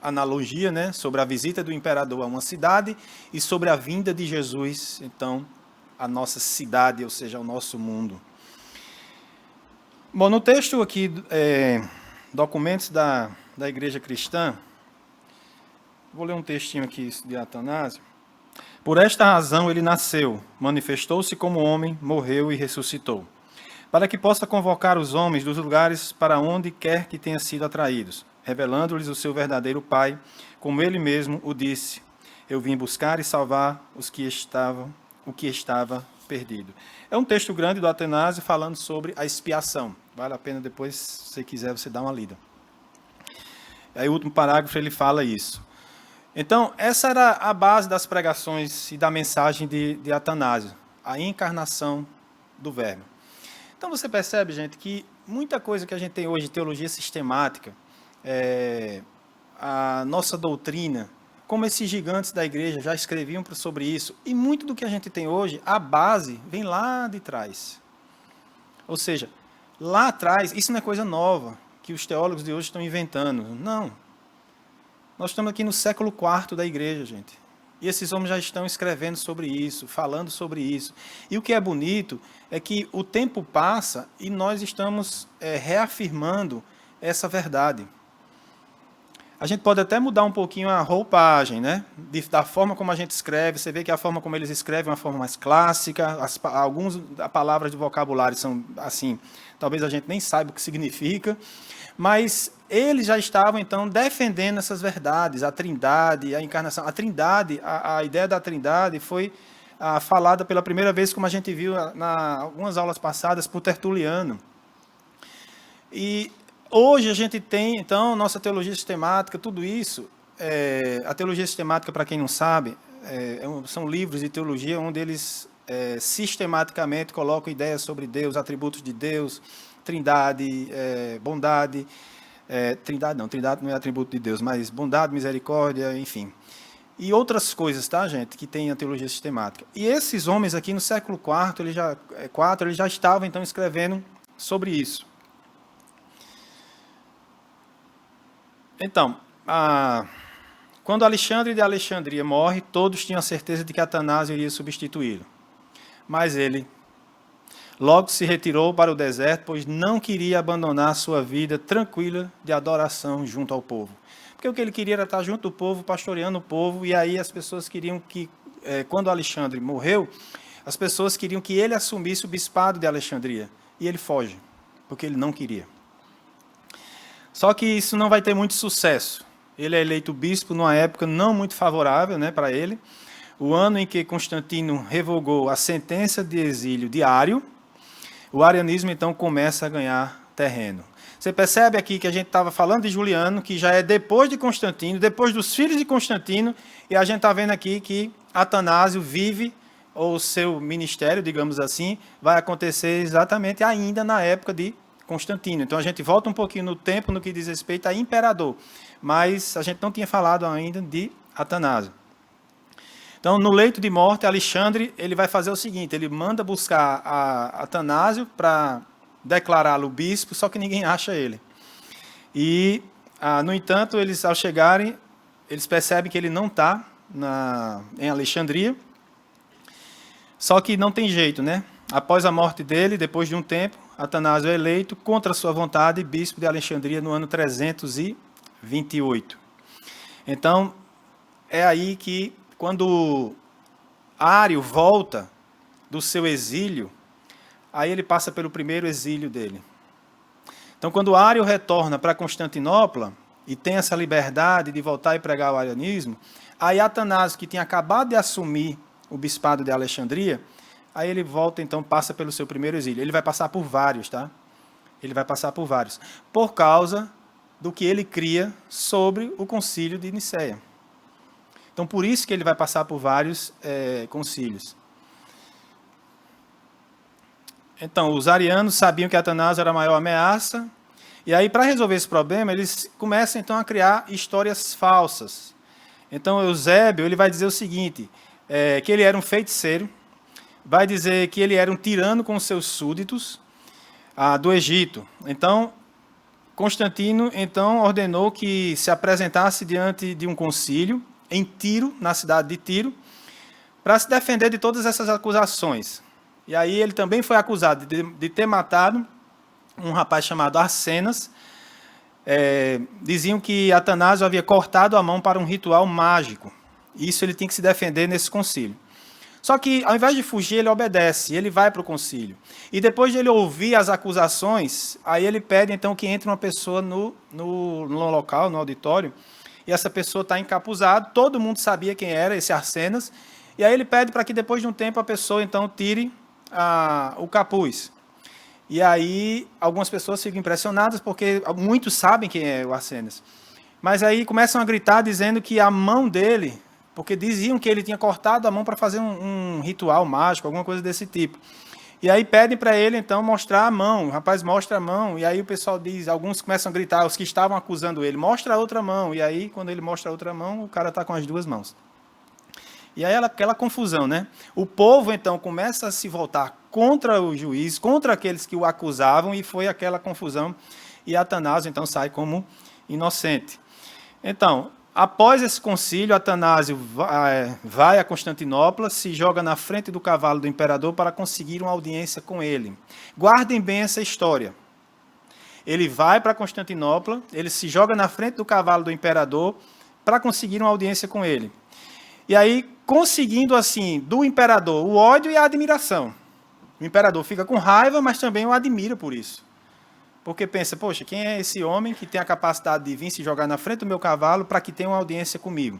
analogia, né, sobre a visita do imperador a uma cidade e sobre a vinda de Jesus, então, à nossa cidade, ou seja, ao nosso mundo. Bom, no texto aqui, documentos da Igreja Cristã, vou ler um textinho aqui de Atanásio. Por esta razão ele nasceu, manifestou-se como homem, morreu e ressuscitou, para que possa convocar os homens dos lugares para onde quer que tenham sido atraídos, revelando-lhes o seu verdadeiro Pai, como ele mesmo o disse: eu vim buscar e salvar o que estava perdido. É um texto grande do Atanásio falando sobre a expiação. Vale a pena depois, se você quiser, você dá uma lida. Aí o último parágrafo ele fala isso. Então, essa era a base das pregações e da mensagem de Atanásio, a encarnação do Verbo. Então você percebe, gente, que muita coisa que a gente tem hoje de teologia sistemática, a nossa doutrina, como esses gigantes da igreja já escreviam sobre isso, e muito do que a gente tem hoje, a base vem lá de trás. Ou seja, lá atrás, isso não é coisa nova, que os teólogos de hoje estão inventando. Não. Nós estamos aqui no século IV da igreja, gente. E esses homens já estão escrevendo sobre isso, falando sobre isso. E o que é bonito é que o tempo passa e nós estamos reafirmando essa verdade. A gente pode até mudar um pouquinho a roupagem, né? Da forma como a gente escreve. Você vê que a forma como eles escrevem é uma forma mais clássica. Algumas palavras de vocabulário são assim, talvez a gente nem saiba o que significa. Mas eles já estavam, então, defendendo essas verdades, a trindade, a encarnação. A trindade, a ideia da trindade foi falada pela primeira vez, como a gente viu algumas aulas passadas, por Tertuliano. E hoje a gente tem, então, nossa teologia sistemática, tudo isso. A teologia sistemática, para quem não sabe, são livros de teologia onde eles sistematicamente colocam ideias sobre Deus, atributos de Deus, trindade, bondade, trindade não é atributo de Deus, mas bondade, misericórdia, enfim. E outras coisas, tá, gente, que tem a teologia sistemática. E esses homens aqui no século IV, eles já estavam, então, escrevendo sobre isso. Então, quando Alexandre de Alexandria morre, todos tinham a certeza de que Atanásio iria substituí-lo. Mas ele logo se retirou para o deserto, pois não queria abandonar sua vida tranquila de adoração junto ao povo. Porque o que ele queria era estar junto do povo, pastoreando o povo, e aí as pessoas queriam que, quando Alexandre morreu, as pessoas queriam que ele assumisse o bispado de Alexandria. E ele foge, porque ele não queria. Só que isso não vai ter muito sucesso. Ele é eleito bispo numa época não muito favorável, né, para ele. O ano em que Constantino revogou a sentença de exílio de Ário, o arianismo, então, começa a ganhar terreno. Você percebe aqui que a gente estava falando de Juliano, que já é depois de Constantino, depois dos filhos de Constantino, e a gente está vendo aqui que Atanásio vive, ou seu ministério, digamos assim, vai acontecer exatamente ainda na época de Constantino. Então, a gente volta um pouquinho no tempo no que diz respeito a imperador, mas a gente não tinha falado ainda de Atanásio. Então, no leito de morte, Alexandre ele vai fazer o seguinte, ele manda buscar Atanásio para declará-lo bispo, só que ninguém acha ele. E, no entanto, eles ao chegarem, eles percebem que ele não está em Alexandria, só que não tem jeito, né? Após a morte dele, depois de um tempo, Atanásio é eleito, contra sua vontade, bispo de Alexandria no ano 328. Então, é aí que, quando Ário volta do seu exílio, aí ele passa pelo primeiro exílio dele. Então, quando Ário retorna para Constantinopla e tem essa liberdade de voltar e pregar o arianismo, aí Atanásio, que tinha acabado de assumir o bispado de Alexandria, aí ele volta, então, passa pelo seu primeiro exílio. Ele vai passar por vários, tá? Ele vai passar por vários. Por causa do que ele cria sobre o concílio de Nicéia. Então, por isso que ele vai passar por vários concílios. Então, os arianos sabiam que Atanásio era a maior ameaça, e aí, para resolver esse problema, eles começam, então, a criar histórias falsas. Então, Eusébio ele vai dizer o seguinte, que ele era um feiticeiro, vai dizer que ele era um tirano com seus súditos do Egito. Então, Constantino então, ordenou que se apresentasse diante de um concílio, em Tiro, na cidade de Tiro, para se defender de todas essas acusações. E aí ele também foi acusado de ter matado um rapaz chamado Arcenas. Diziam que Atanásio havia cortado a mão para um ritual mágico. Isso ele tinha que se defender nesse concílio. Só que, ao invés de fugir, ele obedece, ele vai para o concílio. E depois de ele ouvir as acusações, aí ele pede então que entre uma pessoa no local, no auditório, e essa pessoa está encapuzada, todo mundo sabia quem era esse Arcenas, e aí ele pede para que depois de um tempo a pessoa então tire o capuz. E aí algumas pessoas ficam impressionadas porque muitos sabem quem é o Arcenas. Mas aí começam a gritar dizendo que a mão dele, porque diziam que ele tinha cortado a mão para fazer um ritual mágico, alguma coisa desse tipo. E aí pedem para ele, então, mostrar a mão. O rapaz mostra a mão, e aí o pessoal diz, alguns começam a gritar, os que estavam acusando ele, mostra a outra mão. E aí, quando ele mostra a outra mão, o cara está com as duas mãos. E aí aquela confusão, né? O povo, então, começa a se voltar contra o juiz, contra aqueles que o acusavam, e foi aquela confusão. E Atanásio, então, sai como inocente. Então, após esse concílio, Atanásio vai a Constantinopla, se joga na frente do cavalo do imperador para conseguir uma audiência com ele. Guardem bem essa história. Ele vai para Constantinopla, ele se joga na frente do cavalo do imperador para conseguir uma audiência com ele. E aí, conseguindo, assim, do imperador o ódio e a admiração. O imperador fica com raiva, mas também o admira por isso. Porque pensa, poxa, quem é esse homem que tem a capacidade de vir se jogar na frente do meu cavalo para que tenha uma audiência comigo?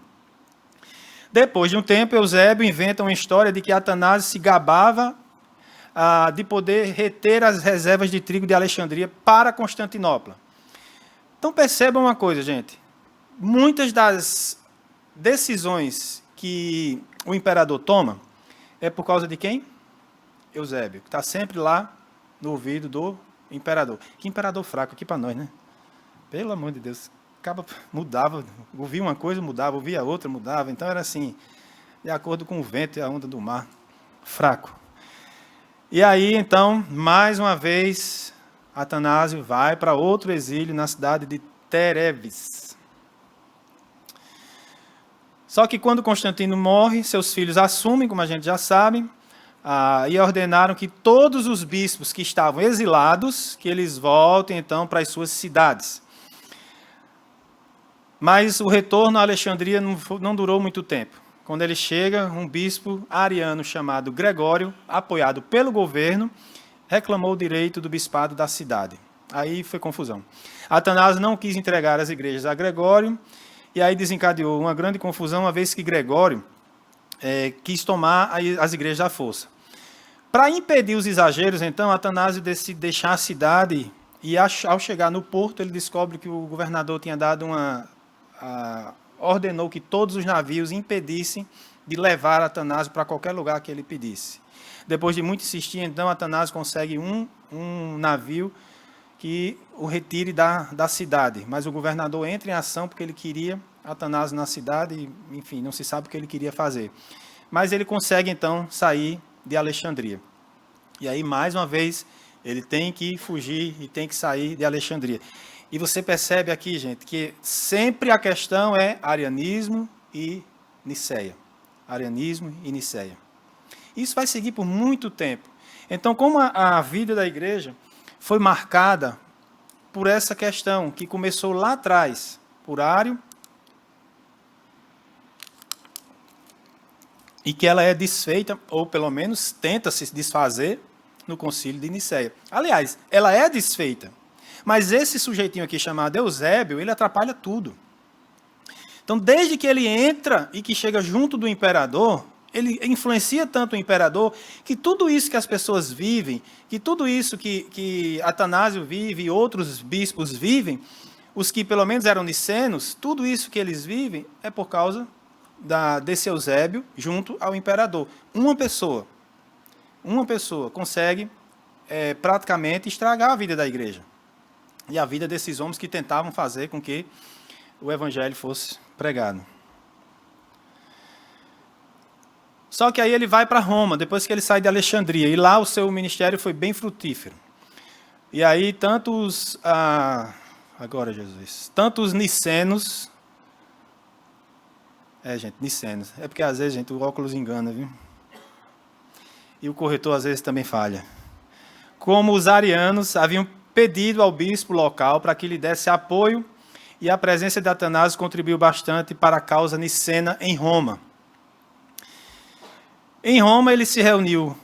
Depois de um tempo, Eusébio inventa uma história de que Atanásio se gabava de poder reter as reservas de trigo de Alexandria para Constantinopla. Então percebam uma coisa, gente. Muitas das decisões que o imperador toma é por causa de quem? Eusébio, que está sempre lá no ouvido do imperador. Que imperador fraco aqui para nós, né? Pelo amor de Deus. Acaba, mudava, ouvia uma coisa, mudava, ouvia outra, mudava. Então era assim, de acordo com o vento e a onda do mar. Fraco. E aí, então, mais uma vez, Atanásio vai para outro exílio na cidade de Tereves. Só que quando Constantino morre, seus filhos assumem, como a gente já sabe, e ordenaram que todos os bispos que estavam exilados, que eles voltem, então, para as suas cidades. Mas o retorno a Alexandria não durou muito tempo. Quando ele chega, um bispo ariano chamado Gregório, apoiado pelo governo, reclamou o direito do bispado da cidade. Aí foi confusão. Atanásio não quis entregar as igrejas a Gregório, e aí desencadeou uma grande confusão, uma vez que Gregório quis tomar as igrejas à força. Para impedir os exageros, então, Atanásio decide deixar a cidade e, ao chegar no porto, ele descobre que o governador tinha dado ordenou que todos os navios impedissem de levar Atanásio para qualquer lugar que ele pedisse. Depois de muito insistir, então, Atanásio consegue um navio que o retire da cidade. Mas o governador entra em ação porque ele queria Atanásio na cidade e, enfim, não se sabe o que ele queria fazer. Mas ele consegue, então, sair de Alexandria. E aí, mais uma vez, ele tem que fugir e tem que sair de Alexandria. E você percebe aqui, gente, que sempre a questão é arianismo e Nicéia. Arianismo e Nicéia. Isso vai seguir por muito tempo. Então, como a vida da igreja foi marcada por essa questão, que começou lá atrás, por Ário, e que ela é desfeita, ou pelo menos tenta se desfazer, no concílio de Nicéia. Aliás, ela é desfeita, mas esse sujeitinho aqui chamado Eusébio, ele atrapalha tudo. Então, desde que ele entra e que chega junto do imperador, ele influencia tanto o imperador, que tudo isso que as pessoas vivem, que tudo isso que Atanásio vive e outros bispos vivem, os que pelo menos eram nicenos, tudo isso que eles vivem é por causa desse Eusébio junto ao imperador. Uma pessoa consegue praticamente estragar a vida da igreja e a vida desses homens que tentavam fazer com que o evangelho fosse pregado. Só que aí ele vai para Roma, depois que ele sai de Alexandria, e lá o seu ministério foi bem frutífero. E aí tantos nicenos, nicenos, é porque às vezes, gente, o óculos engana, viu? E o corretor às vezes também falha. Como os arianos haviam pedido ao bispo local para que lhe desse apoio, e a presença de Atanásio contribuiu bastante para a causa nicena em Roma. Em Roma ele se reuniu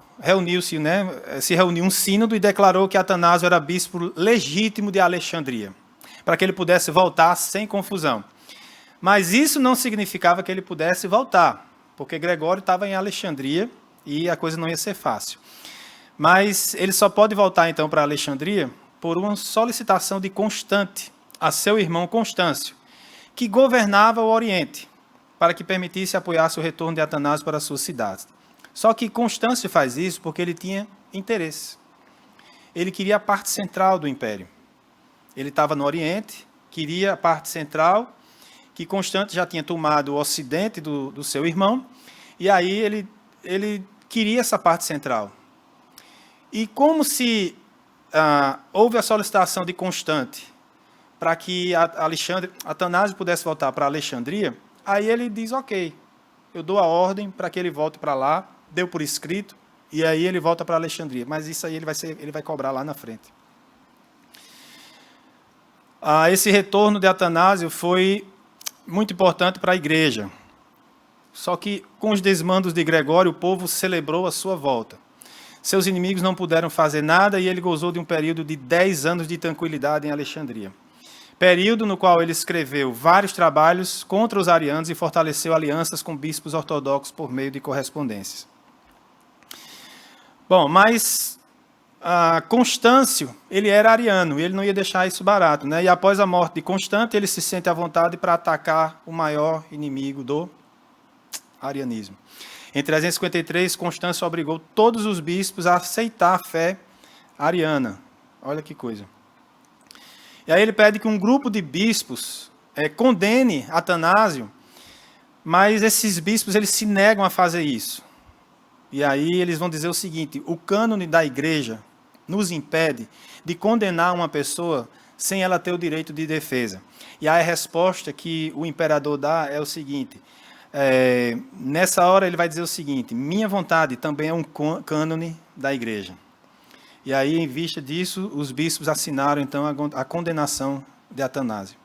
um sínodo e declarou que Atanásio era bispo legítimo de Alexandria, para que ele pudesse voltar sem confusão. Mas isso não significava que ele pudesse voltar, porque Gregório estava em Alexandria e a coisa não ia ser fácil. Mas ele só pode voltar então para Alexandria por uma solicitação de Constante, a seu irmão Constâncio, que governava o Oriente, para que permitisse e apoiasse o retorno de Atanásio para as suas cidades. Só que Constâncio faz isso porque ele tinha interesse. Ele queria a parte central do império. Ele estava no Oriente, queria a parte central, que Constante já tinha tomado o ocidente do seu irmão, e aí ele queria essa parte central. E como se houve a solicitação de Constante para que Atanásio pudesse voltar para Alexandria, aí ele diz, ok, eu dou a ordem para que ele volte para lá, deu por escrito, e aí ele volta para Alexandria. Mas isso aí ele vai cobrar lá na frente. Esse retorno de Atanásio foi muito importante para a igreja. Só que, com os desmandos de Gregório, o povo celebrou a sua volta. Seus inimigos não puderam fazer nada e ele gozou de um período de 10 anos de tranquilidade em Alexandria. Período no qual ele escreveu vários trabalhos contra os arianos e fortaleceu alianças com bispos ortodoxos por meio de correspondências. Bom, mas Constâncio, ele era ariano, e ele não ia deixar isso barato, né? E após a morte de Constante, ele se sente à vontade para atacar o maior inimigo do arianismo. Em 353, Constâncio obrigou todos os bispos a aceitar a fé ariana. Olha que coisa. E aí ele pede que um grupo de bispos condene Atanásio, mas esses bispos eles se negam a fazer isso. E aí eles vão dizer o seguinte, o cânone da igreja nos impede de condenar uma pessoa sem ela ter o direito de defesa. E aí a resposta que o imperador dá é o seguinte, nessa hora ele vai dizer o seguinte, minha vontade também é um cânone da igreja. E aí, em vista disso, os bispos assinaram então a condenação de Atanásio.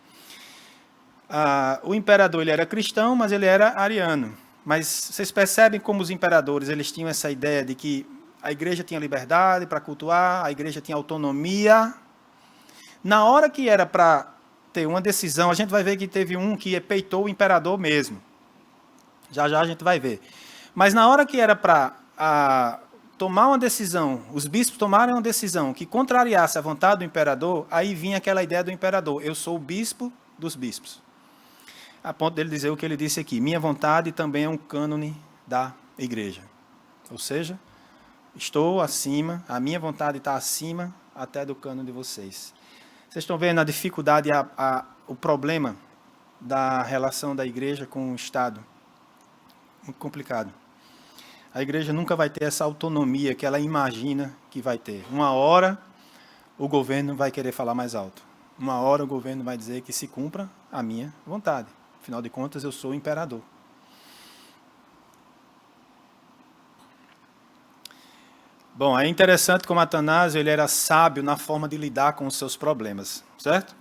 O imperador ele era cristão, mas ele era ariano. Mas vocês percebem como os imperadores eles tinham essa ideia de que a igreja tinha liberdade para cultuar, a igreja tinha autonomia. Na hora que era para ter uma decisão, a gente vai ver que teve um que peitou o imperador mesmo. Já já a gente vai ver. Mas na hora que era para tomar uma decisão, os bispos tomaram uma decisão que contrariasse a vontade do imperador, aí vinha aquela ideia do imperador, eu sou o bispo dos bispos. A ponto dele dizer o que ele disse aqui, minha vontade também é um cânone da igreja. Ou seja, estou acima, a minha vontade está acima até do cânone de vocês. Vocês estão vendo a dificuldade, o problema da relação da igreja com o Estado? Muito complicado. A igreja nunca vai ter essa autonomia que ela imagina que vai ter. Uma hora, o governo vai querer falar mais alto. Uma hora, o governo vai dizer que se cumpra a minha vontade. Afinal de contas, eu sou o imperador. Bom, é interessante como Atanásio ele era sábio na forma de lidar com os seus problemas, certo?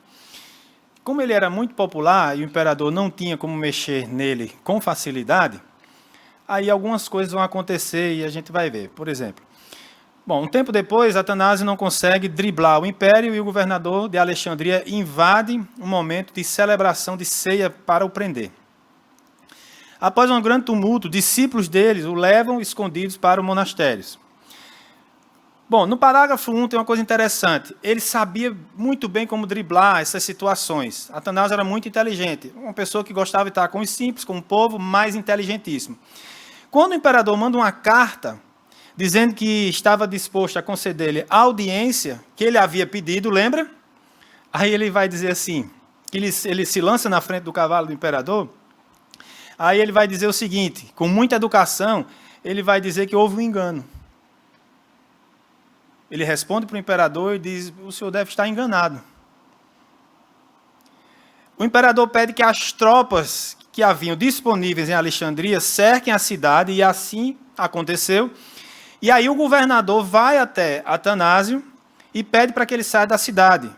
Como ele era muito popular e o imperador não tinha como mexer nele com facilidade, aí algumas coisas vão acontecer e a gente vai ver. Por exemplo, um tempo depois, Atanásio não consegue driblar o império e o governador de Alexandria invade um momento de celebração de ceia para o prender. Após um grande tumulto, discípulos deles o levam escondidos para os monastérios. No parágrafo 1 tem uma coisa interessante. Ele sabia muito bem como driblar essas situações. Atanásio era muito inteligente, uma pessoa que gostava de estar com os simples, com o povo, mais inteligentíssimo. Quando o imperador manda uma carta dizendo que estava disposto a conceder-lhe a audiência que ele havia pedido, lembra? Aí ele vai dizer assim, que ele se lança na frente do cavalo do imperador, aí ele vai dizer o seguinte, com muita educação, ele vai dizer que houve um engano. Ele responde para o imperador e diz, o senhor deve estar enganado. O imperador pede que as tropas que haviam disponíveis em Alexandria cerquem a cidade, e assim aconteceu. E aí o governador vai até Atanásio e pede para que ele saia da cidade.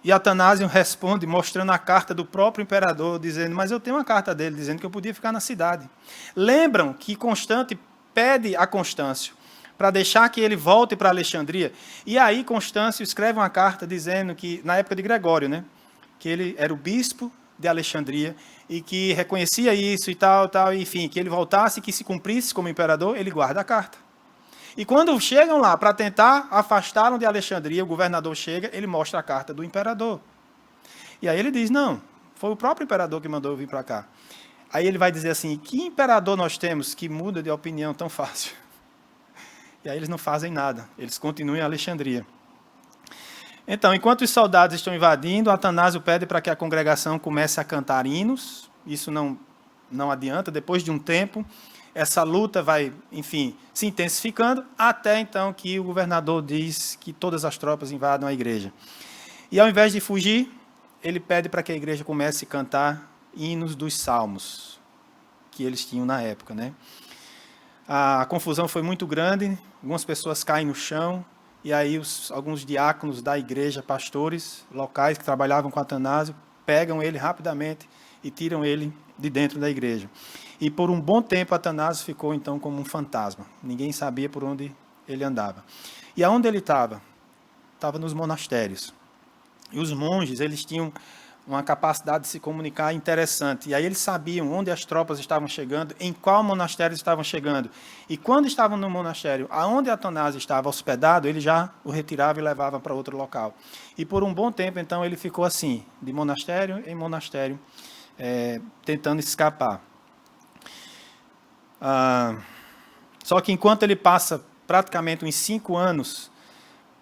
E Atanásio responde, mostrando a carta do próprio imperador, dizendo, mas eu tenho uma carta dele, dizendo que eu podia ficar na cidade. Lembram que Constante pede a Constâncio para deixar que ele volte para Alexandria. E aí Constâncio escreve uma carta dizendo que, na época de Gregório, né, que ele era o bispo de Alexandria e que reconhecia isso e tal, enfim, que ele voltasse, que se cumprisse como imperador, ele guarda a carta. E quando chegam lá para tentar afastá-lo de Alexandria, o governador chega, ele mostra a carta do imperador. E aí ele diz, não, Foi o próprio imperador que mandou eu vir para cá. Aí ele vai dizer assim, que imperador nós temos que muda de opinião tão fácil? E aí eles não fazem nada, eles continuam em Alexandria. Então, enquanto os soldados estão invadindo, Atanásio pede para que a congregação comece a cantar hinos. Isso não adianta. Depois de um tempo, essa luta vai, enfim, se intensificando, até então que o governador diz que todas as tropas invadam a igreja. E ao invés de fugir, ele pede para que a igreja comece a cantar hinos dos salmos, que eles tinham na época, né? A confusão foi muito grande, algumas pessoas caem no chão, e aí alguns diáconos da igreja, pastores locais que trabalhavam com Atanásio, pegam ele rapidamente e tiram ele de dentro da igreja. E por um bom tempo Atanásio ficou então como um fantasma. Ninguém sabia por onde ele andava. E aonde ele estava? Estava nos monastérios. E os monges, eles tinham uma capacidade de se comunicar interessante. E aí eles sabiam onde as tropas estavam chegando, em qual monastério estavam chegando. E quando estavam no monastério, aonde Atanásio estava hospedado, ele já o retirava e levava para outro local. E por um bom tempo, então, ele ficou assim, de monastério em monastério, tentando escapar. Só que enquanto ele passa praticamente uns 5 anos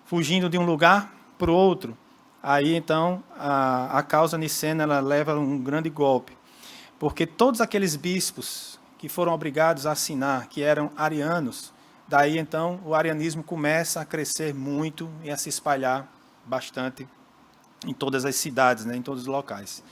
fugindo de um lugar para o outro, aí, então, a causa nicena ela leva um grande golpe, porque todos aqueles bispos que foram obrigados a assinar, que eram arianos, daí, então, o arianismo começa a crescer muito e a se espalhar bastante em todas as cidades, né, em todos os locais.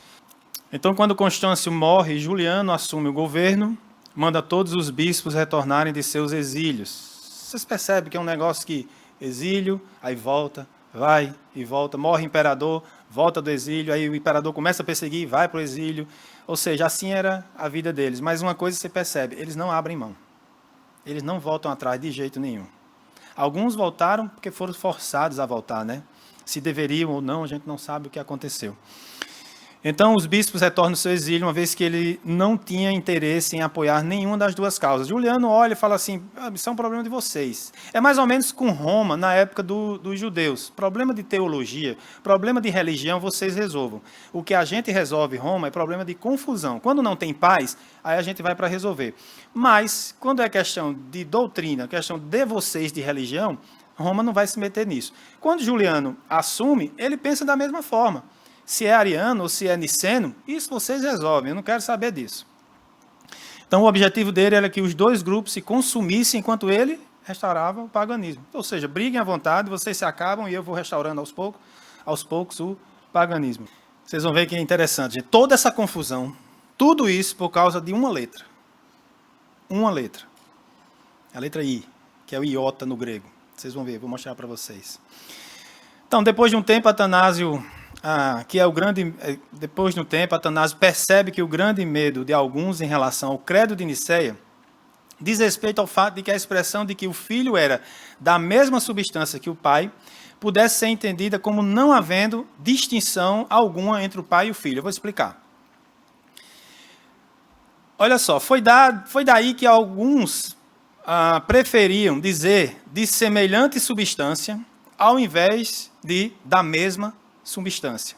Então, quando Constâncio morre, Juliano assume o governo, manda todos os bispos retornarem de seus exílios. Vocês percebem que é um negócio que exílio, aí volta, vai e volta, morre o imperador, volta do exílio, aí o imperador começa a perseguir, vai para o exílio. Ou seja, assim era a vida deles. Mas uma coisa você percebe, eles não abrem mão. Eles não voltam atrás de jeito nenhum. Alguns voltaram porque foram forçados a voltar, né? Se deveriam ou não, a gente não sabe o que aconteceu. Então, os bispos retornam ao seu exílio, uma vez que ele não tinha interesse em apoiar nenhuma das duas causas. Juliano olha e fala assim, isso é um problema de vocês. É mais ou menos com Roma, na época dos judeus. Problema de teologia, problema de religião, vocês resolvam. O que a gente resolve em Roma é problema de confusão. Quando não tem paz, aí a gente vai para resolver. Mas, quando é questão de doutrina, questão de vocês de religião, Roma não vai se meter nisso. Quando Juliano assume, ele pensa da mesma forma. Se é ariano ou se é niceno, isso vocês resolvem, eu não quero saber disso. Então o objetivo dele era que os dois grupos se consumissem enquanto ele restaurava o paganismo. Ou seja, briguem à vontade, vocês se acabam e eu vou restaurando aos poucos o paganismo. Vocês vão ver que é interessante. Toda essa confusão, tudo isso por causa de uma letra. Uma letra. A letra I, que é o iota no grego. Vocês vão ver, vou mostrar para vocês. Então, depois de um tempo, Atanásio... depois de um tempo, Atanásio percebe que o grande medo de alguns em relação ao credo de Nicéia diz respeito ao fato de que a expressão de que o filho era da mesma substância que o pai pudesse ser entendida como não havendo distinção alguma entre o pai e o filho. Eu vou explicar. Olha só, foi daí que alguns preferiam dizer de semelhante substância ao invés de da mesma substância.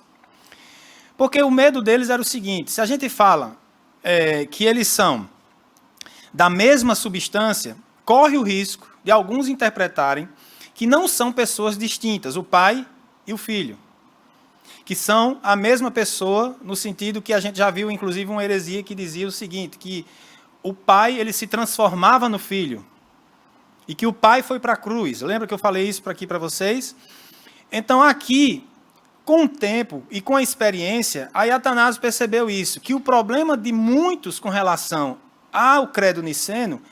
Porque o medo deles era o seguinte, se a gente fala que eles são da mesma substância, corre o risco de alguns interpretarem que não são pessoas distintas, o pai e o filho, que são a mesma pessoa, no sentido que a gente já viu, inclusive, uma heresia que dizia o seguinte, que o pai ele se transformava no filho, e que o pai foi para a cruz. Lembra que eu falei isso aqui para vocês? Então, aqui, com o tempo e com a experiência, aí Atanásio percebeu isso, que o problema de muitos com relação ao credo niceno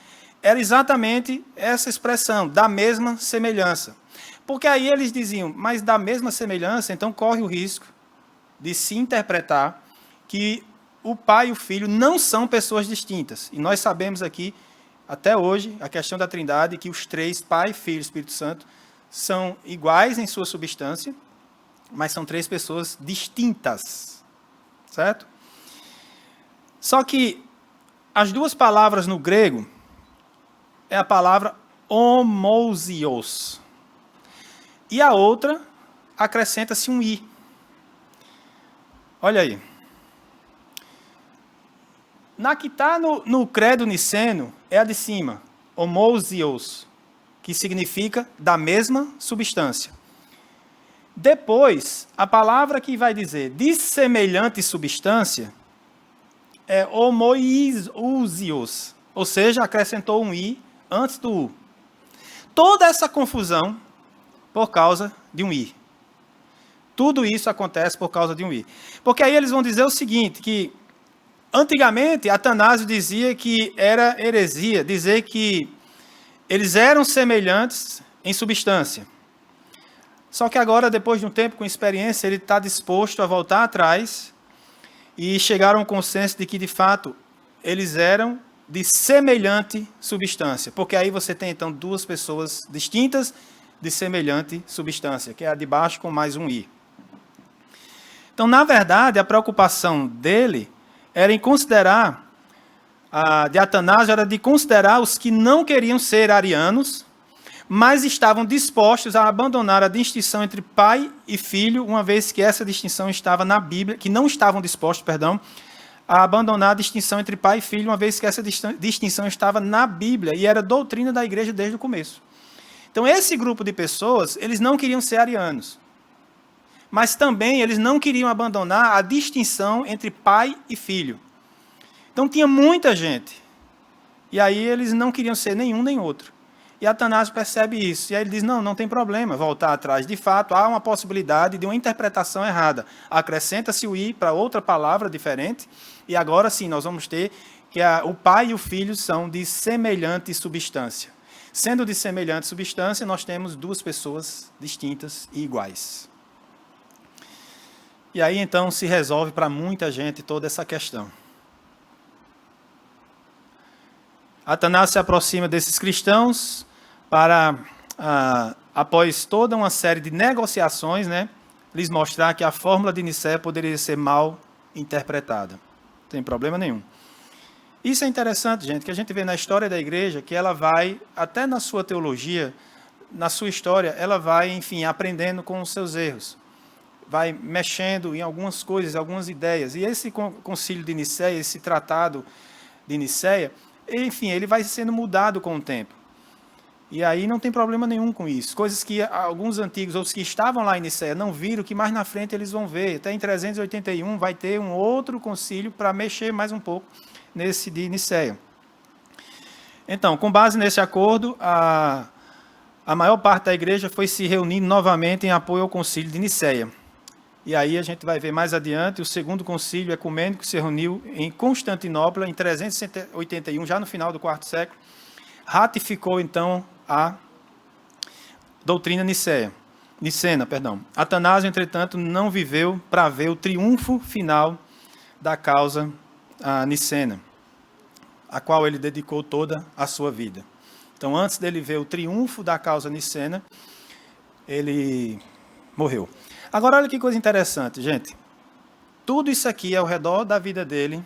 era exatamente essa expressão, da mesma semelhança. Porque aí eles diziam, mas da mesma semelhança, então corre o risco de se interpretar que o pai e o filho não são pessoas distintas. E nós sabemos aqui, até hoje, a questão da Trindade, que os três, Pai, Filho e Espírito Santo, são iguais em sua substância, mas são três pessoas distintas, certo? Só que as duas palavras no grego é a palavra homousios. E a outra acrescenta-se um i. Olha aí. Na que está no credo niceno é a de cima, homousios, que significa da mesma substância. Depois, a palavra que vai dizer de semelhante substância é homoiousios, ou seja, acrescentou um i antes do u. Toda essa confusão por causa de um i. Tudo isso acontece por causa de um i. Porque aí eles vão dizer o seguinte, que antigamente Atanásio dizia que era heresia, dizer que eles eram semelhantes em substância. Só que agora, depois de um tempo com experiência, ele está disposto a voltar atrás e chegar a um consenso de que, de fato, eles eram de semelhante substância. Porque aí você tem, então, duas pessoas distintas de semelhante substância, que é a de baixo com mais um i. Então, na verdade, a preocupação dele era em considerar, de Atanásio, era de considerar os que não queriam ser arianos, mas estavam dispostos a abandonar a distinção entre pai e filho, uma vez que essa distinção estava na Bíblia, que não estavam dispostos, a abandonar a distinção entre pai e filho, uma vez que essa distinção estava na Bíblia, e era doutrina da igreja desde o começo. Então, esse grupo de pessoas, eles não queriam ser arianos, mas também eles não queriam abandonar a distinção entre pai e filho. Então, tinha muita gente, e aí eles não queriam ser nenhum nem outro. E Atanásio percebe isso, e aí ele diz, não tem problema voltar atrás. De fato, há uma possibilidade de uma interpretação errada. Acrescenta-se o i para outra palavra diferente, e agora sim nós vamos ter que o pai e o filho são de semelhante substância. Sendo de semelhante substância, nós temos duas pessoas distintas e iguais. E aí então se resolve para muita gente toda essa questão. Atanásio se aproxima desses cristãos para, após toda uma série de negociações, lhes mostrar que a fórmula de Nicéia poderia ser mal interpretada. Não tem problema nenhum. Isso é interessante, gente, que a gente vê na história da igreja, que ela vai, até na sua teologia, na sua história, ela vai, enfim, aprendendo com os seus erros. Vai mexendo em algumas coisas, algumas ideias. E esse concílio de Nicéia, esse tratado de Nicéia, enfim, ele vai sendo mudado com o tempo. E aí não tem problema nenhum com isso. Coisas que alguns antigos, outros que estavam lá em Nicéia, não viram, que mais na frente eles vão ver. Até em 381 vai ter um outro concílio para mexer mais um pouco nesse de Nicéia. Então, com base nesse acordo, a maior parte da igreja foi se reunindo novamente em apoio ao concílio de Nicéia. E aí a gente vai ver mais adiante, o segundo concílio ecumênico se reuniu em Constantinopla em 381, já no final do quarto século, ratificou então a doutrina nicena. Atanásio, entretanto, não viveu para ver o triunfo final da causa nicena, a qual ele dedicou toda a sua vida. Então, antes dele ver o triunfo da causa nicena, ele morreu. Agora, olha que coisa interessante, gente. Tudo isso aqui é ao redor da vida dele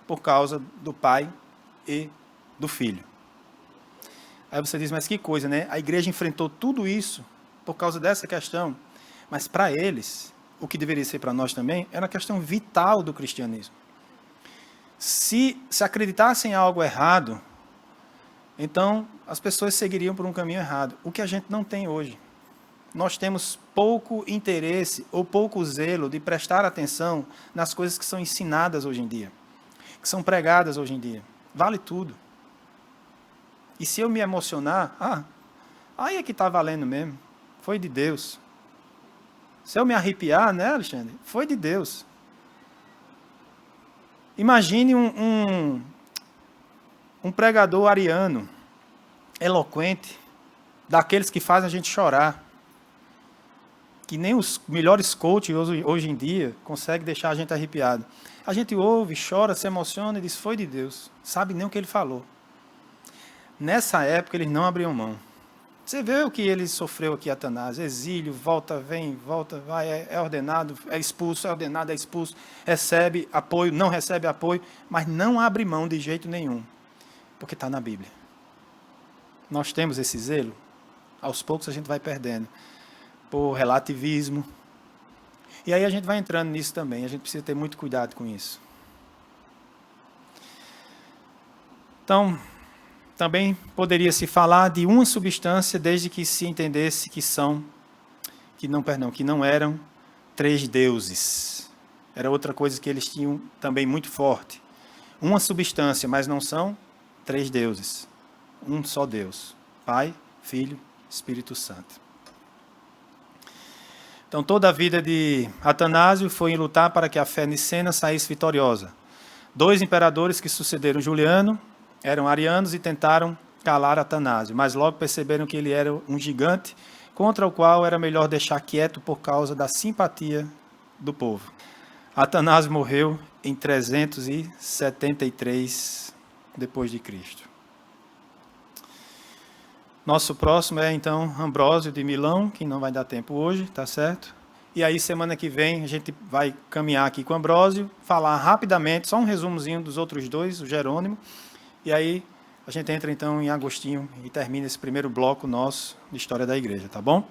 por causa do pai e do filho. Aí você diz, mas que coisa, né? A igreja enfrentou tudo isso por causa dessa questão. Mas para eles, o que deveria ser para nós também, era uma questão vital do cristianismo. Se acreditassem em algo errado, então as pessoas seguiriam por um caminho errado. O que a gente não tem hoje. Nós temos pouco interesse ou pouco zelo de prestar atenção nas coisas que são ensinadas hoje em dia, que são pregadas hoje em dia. Vale tudo. E se eu me emocionar, aí é que está valendo mesmo. Foi de Deus. Se eu me arrepiar, né, Alexandre? Foi de Deus. Imagine um pregador ariano, eloquente, daqueles que fazem a gente chorar, que nem os melhores coaches hoje em dia conseguem deixar a gente arrepiado. A gente ouve, chora, se emociona e diz, foi de Deus. Sabe nem o que ele falou. Nessa época, eles não abriam mão. Você vê o que ele sofreu aqui, Atanásio. Exílio, volta, vem, volta, vai, é ordenado, é expulso, é ordenado, é expulso. Recebe apoio, não recebe apoio, mas não abre mão de jeito nenhum. Porque está na Bíblia. Nós temos esse zelo. Aos poucos a gente vai perdendo. Por relativismo. E aí a gente vai entrando nisso também. A gente precisa ter muito cuidado com isso. Então, também poderia se falar de uma substância desde que se entendesse que não eram três deuses. Era outra coisa que eles tinham também muito forte. Uma substância, mas não são três deuses. Um só Deus. Pai, Filho, Espírito Santo. Então, toda a vida de Atanásio foi em lutar para que a fé nicena saísse vitoriosa. 2 imperadores que sucederam Juliano eram arianos e tentaram calar Atanásio, mas logo perceberam que ele era um gigante contra o qual era melhor deixar quieto por causa da simpatia do povo. Atanásio morreu em 373 depois de Cristo. Nosso próximo é, então, Ambrósio de Milão, que não vai dar tempo hoje, tá certo? E aí, semana que vem, a gente vai caminhar aqui com Ambrósio, falar rapidamente, só um resumozinho dos outros dois, o Jerônimo, e aí a gente entra, então, em Agostinho e termina esse primeiro bloco nosso de História da Igreja, tá bom?